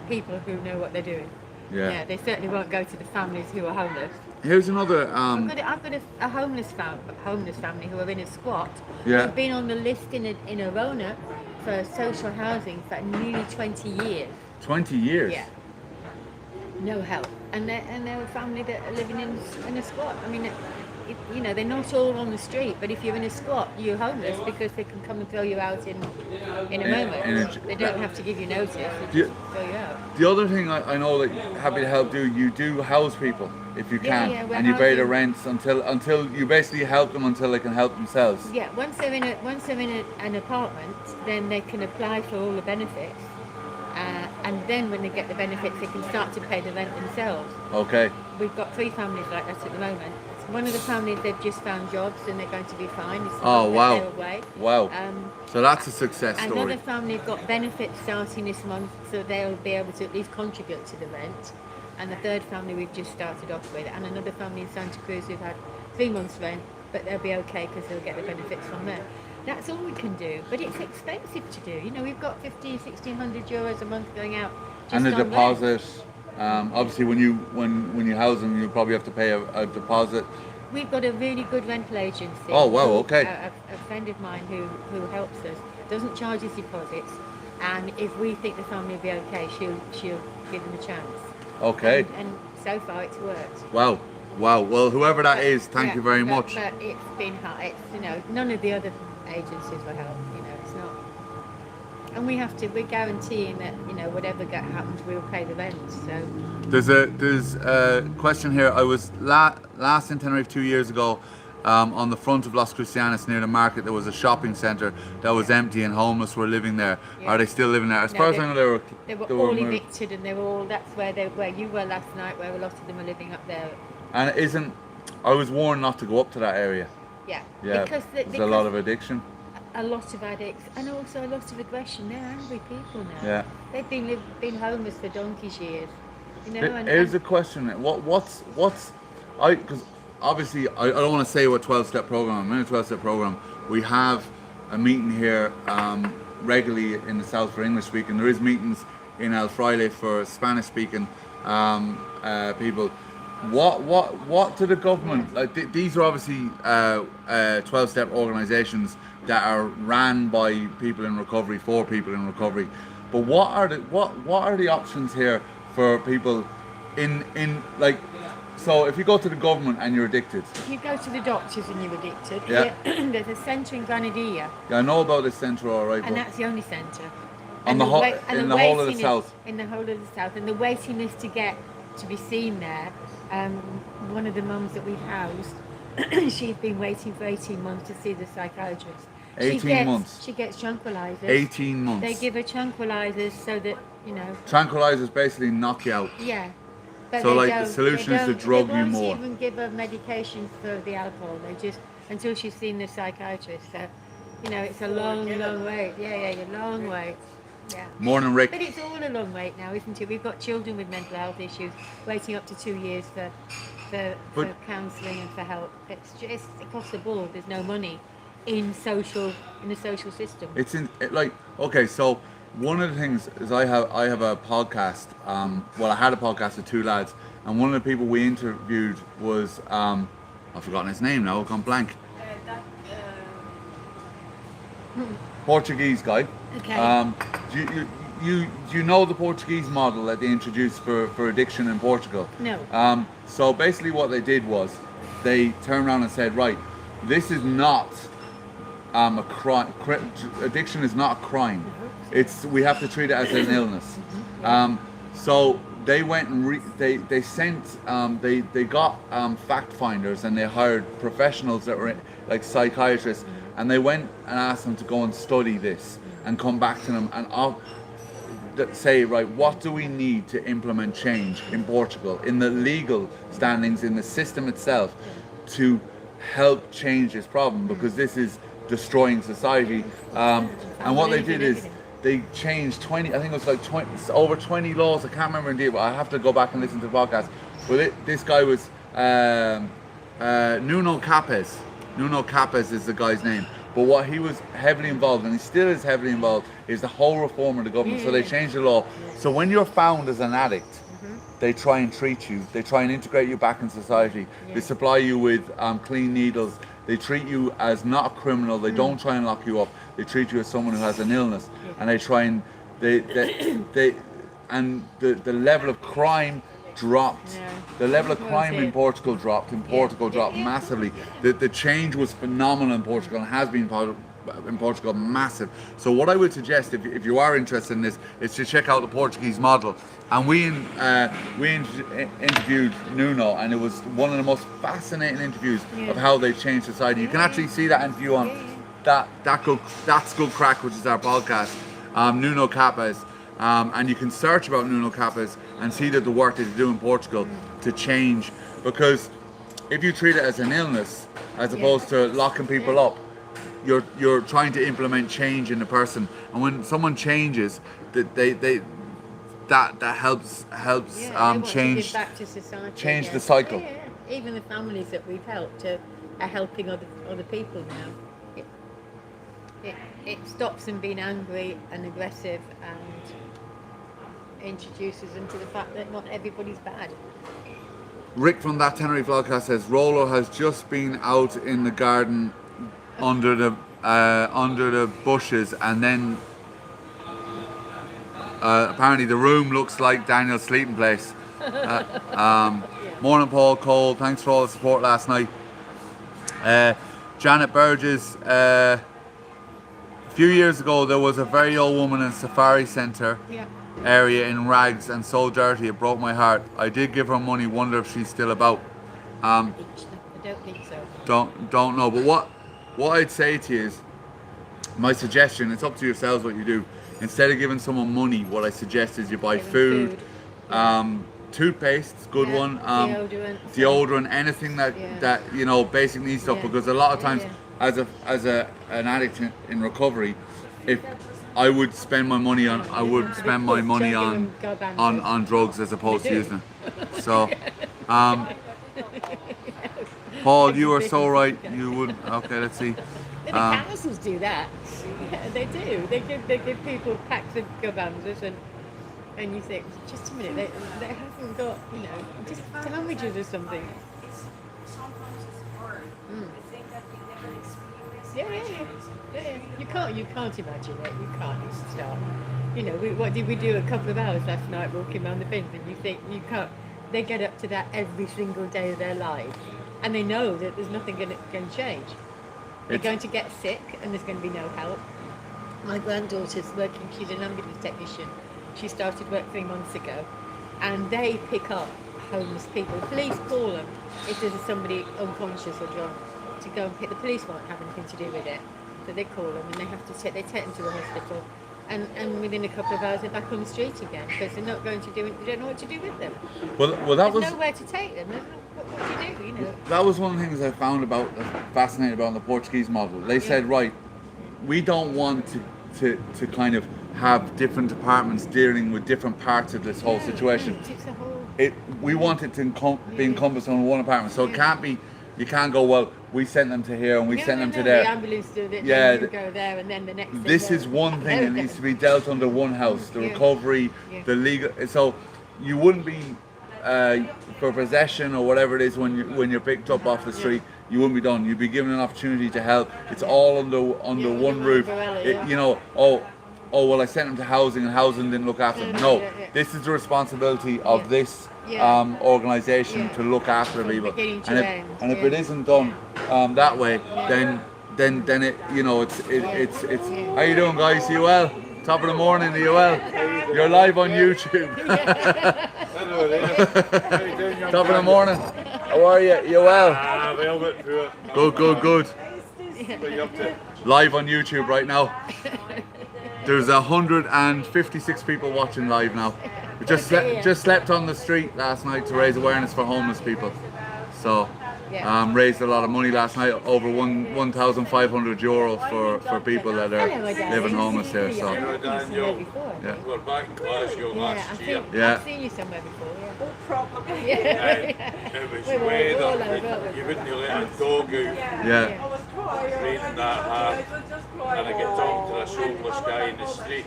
people who know what they're doing. Yeah. They certainly won't go to the families who are homeless. Here's another. I've got a homeless family who are in a squat. Yeah. Who've been on the list in Arona for social housing for nearly 20 years. 20 years. Yeah. No help, and they're a family that are living in a squat. I mean, they're not all on the street, but if you're in a squat, you're homeless because they can come and throw you out in a moment. They don't have to give you notice. They just throw you out. The other thing I know that Happy to Help you do house people if you can, Yeah, we're and you pay the housing- rents until you basically help them until they can help themselves. Yeah, once they're in an apartment, then they can apply for all the benefits, and then when they get the benefits, they can start to pay the rent themselves. Okay. We've got 3 families like that at the moment. One of the families, they've just found jobs and they're going to be fine. It's Oh, not wow. that they're away. Wow. So that's a success story. Another family have got benefits starting this month, so they'll be able to at least contribute to the rent. And the third family we've just started off with, and another family in Santa Cruz who've had 3 months rent, but they'll be okay because they'll get the benefits from there. That's all we can do, but it's expensive to do. We've got 1,600 euros a month going out just And the on rent. deposit. Obviously, when you house them, you probably have to pay a deposit. We've got a really good rental agency. Oh, wow, okay. A friend of mine who helps us doesn't charge us deposits. and if we think the family will be okay, she'll give them a chance. Okay. And so far it's worked. Wow. Well, whoever that is, thank you very much. But it's been hard. It's, none of the other agencies will help. It's not. And we're guaranteeing that, whatever happens, we'll pay the rent. So There's a question here. I was last in Tenerife 2 years ago. On the front of Las Cristianas near the market, there was a shopping centre that was empty and homeless were living there. Yeah. Are they still living there? As far as I know, they were all evicted, and that's where you were last night, where a lot of them are living up there. And I was warned not to go up to that area. Yeah. Because there's a lot of addiction. A lot of addicts, and also a lot of aggression. They're angry people now. Yeah. They've been homeless for donkey's years. Here's a question. Because obviously I don't want to say what 12-step program. I'm in a 12-step program. We have a meeting here regularly in the south for English speaking. There is meetings in El Fraile for Spanish speaking people. What to the government? Like these are obviously 12-step organisations that are ran by people in recovery for people in recovery. But what are the options here for people in like? So if you go to the government and you're addicted, if you go to the doctors and you're addicted, yeah. There's a centre in Granadilla. Yeah, I know about this centre, all right. And that's the only centre. In the whole of the south. In the whole of the south, and the waiting list to be seen there. One of the mums that we've housed, she's been waiting for 18 months to see the psychiatrist. 18 months. She gets tranquilizers. 18 months. They give her tranquilizers so that Tranquilizers basically knock you out. Yeah. But so the solution is to drug you more. They won't even give her medication for the alcohol. They just until she's seen the psychiatrist. So, it's a long wait. Yeah, long wait. Yeah. Morning, Rick. But it's all a long wait now, isn't it? We've got children with mental health issues waiting up to 2 years for counselling and for help. It's across the board. There's no money in the social system. Okay, so one of the things is I have a podcast. I had a podcast with two lads, and one of the people we interviewed was I've forgotten his name now. I've gone blank. Portuguese guy. Okay. You know the Portuguese model that they introduced for addiction in Portugal? No. So basically what they did was they turned around and said, right, this is not a crime. Addiction is not a crime. We have to treat it as an illness. So they went and they sent they got fact finders, and they hired professionals that were like psychiatrists, and they went and asked them to go and study this and come back to them and say, right, what do we need to implement change in Portugal, in the legal standings, in the system itself, to help change this problem, because this is destroying society. And what they did is they changed 20, I think it was like over 20 laws. I can't remember indeed, but I have to go back and listen to the podcast. But this guy was Nuno Capes. Nuno Capes is the guy's name. But what he was heavily involved, and he still is heavily involved, is the whole reform of the government. So they changed the law. So when you're found as an addict, they try and treat you. They try and integrate you back in society. They supply you with clean needles. They treat you as not a criminal. They don't try and lock you up. They treat you as someone who has an illness, and they try and the level of crime dropped. The level of crime in Portugal dropped. Massively. The change was phenomenal in Portugal, and has been in Portugal massive. So what I would suggest, if you are interested in this, is to check out the Portuguese model. And we interviewed Nuno, and it was one of the most fascinating interviews of how they changed society. You can actually see that interview on That's Good Crack, which is our podcast, Nuno Capes. And you can search about Nuno Capes and see that the work that they do in Portugal to change. Because if you treat it as an illness, as opposed to locking people up, you're trying to implement change in the person. And when someone changes, that helps change back to society, change the cycle. Even the families that we've helped are helping other people now. It stops them being angry and aggressive, and introduces them to the fact that not everybody's bad. Rick from That Tenerife Vlogcast says Rolo has just been out in the garden under the bushes, and then Apparently the room looks like Daniel's sleeping place. Morning Paul Cole, thanks for all the support last night. Janet Burgess, a few years ago there was a very old woman in Safari Centre area in rags and so dirty it broke my heart. I did give her money, wonder if she's still about. I don't think so. Don't know, but what I'd say to you is, my suggestion, it's up to yourselves what you do. Instead of giving someone money, what I suggest is you buy food. Toothpaste, good one. Deodorant, anything that you know, basic needs stuff. Because a lot of times, as an addict in recovery, if I would spend my money on, on drugs as opposed to using it. So, Paul, you are so right. You would. Okay, let's see. The councils do that. Yeah, they do. They give people packs of gobanders and you think, just a minute, they haven't got, you know, just sandwiches or something. Sometimes it's hard. I think that we never experience Yeah. You can't imagine it. You can't stop. You know, what did we do a couple of hours last night walking around the bins, and you think you can't. They get up to that every single day of their life, and they know that there's nothing going to change. They're going to get sick, and there's going to be no help. My granddaughter's working. She's an ambulance technician. She started work 3 months ago, and they pick up homeless people. Police call them if there's somebody unconscious or drunk to go and pick. The police won't have anything to do with it, so they call them and they have to take them to the hospital, and within a couple of hours they're back on the street again because they're not going to do it. They don't know what to do with them. Well, that there's was nowhere to take them. What do you do? You know. That was one of the things I found fascinating about the Portuguese model. They said, right, we don't want to kind of have different departments dealing with different parts of this whole situation. We want it to be encompassed on one apartment, so it can't be. You can't go, well, we sent them to here and we sent them to there. The ambulance did it. Yeah, you go there and then the next. This is one thing that needs to be dealt under one house: the recovery, the legal. So you wouldn't be for possession or whatever it is when you're picked up off the street. You wouldn't be done. You'd be given an opportunity to help. It's all under one roof. You know, oh well, I sent them to housing and housing didn't look after them. No, this is the responsibility of this organisation to look after people. And if it isn't done that way, then it, you know, it's. How you doing, guys? Are you well? Top of the morning. Are you well? You're live on YouTube. Top of the morning. How are you? You well? Good. Live on YouTube right now. There's 156 people watching live now. We just slept on the street last night to raise awareness for homeless people. So raised a lot of money last night, over €1,500 for people that are living homeless here. So we're back in Glasgow last year. I've seen you somewhere before. And it was weather, you wouldn't let a dog out. Raining that hard, and I get talking to this homeless guy in the street.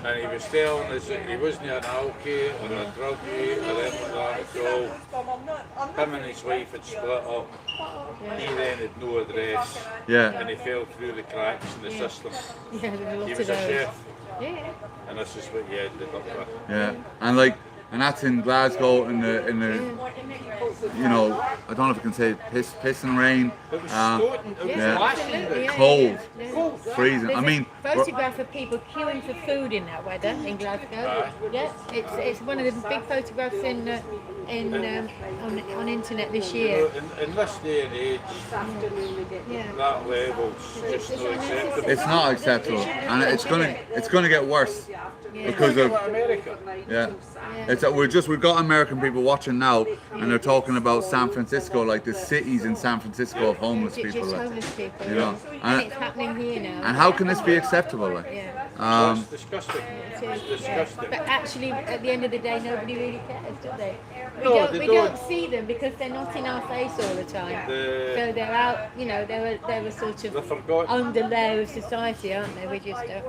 And he was telling us that he wasn't an alky or a druggie or anything like that at all. Him and his wife had split up. He then had no address. And he fell through the cracks in the system. He was a chef. And this is what he ended up with. And that's in Glasgow in the you know, I don't know if you can say piss and rain. It was Cold, freezing. There's I mean, photograph of people queuing for food in that weather in Glasgow. Yes, it's one of the big photographs on internet this year. In this day and age, that level's just not acceptable. it's not acceptable, and it's gonna get worse because of America. we've got American people watching now, and they're talking about San Francisco, like the cities in San Francisco of homeless people. Just homeless people. You know, and it's happening here now. And how can this be acceptable? Like? It's disgusting. It's disgusting. But actually, at the end of the day, nobody really cares, do they? We They don't see them because they're not in our face all the time. So they're out, you know, they're sort of under layer of society, aren't they? We just don't.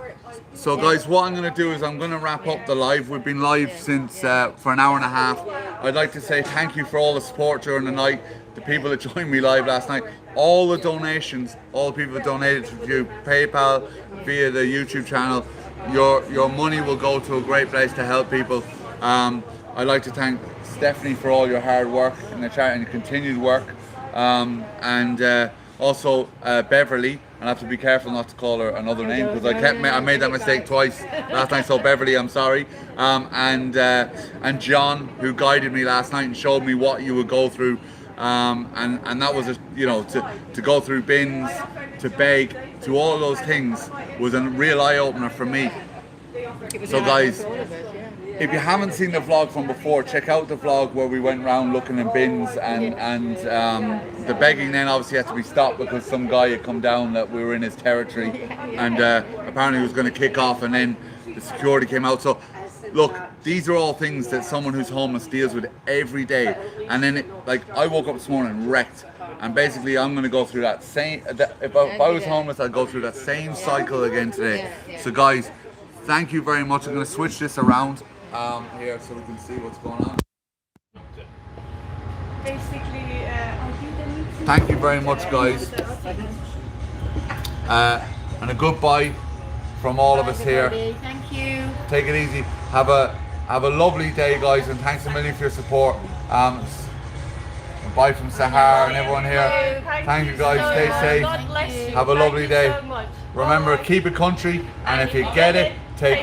So guys, what I'm going to do is I'm going to wrap up the live. We've been live since for an hour and a half. I'd like to say thank you for all the support during the night. The people that joined me live last night, all the donations, all the people that donated through PayPal, via the YouTube channel, your money will go to a great place to help people. I'd like to thank Stephanie for all your hard work in the chat and your continued work, and also Beverly. I'll have to be careful not to call her another name because I made that mistake twice last night. So Beverly, I'm sorry. And John, who guided me last night and showed me what you would go through. And that was, to go through bins, to beg, to all those things was a real eye opener for me. So guys, if you haven't seen the vlog from before, check out the vlog where we went around looking in bins, and the begging then obviously had to be stopped because some guy had come down that we were in his territory, and apparently he was going to kick off, and then the security came out. So look, these are all things that someone who's homeless deals with every day. And then I woke up this morning wrecked, and basically I'm going to go through that same, if I was homeless, I'd go through that same cycle again today. So guys, thank you very much. I'm going to switch this around here so we can see what's going on. Basically, thank you very much, guys, and a goodbye from all of us here. Thank you. Take it easy. Have a lovely day, guys, and thanks a million for your support. Bye from Sahar and everyone here. Thank you, guys. Stay safe. God bless you. Have a lovely day. So much. Remember, keep it country, and if you get it, take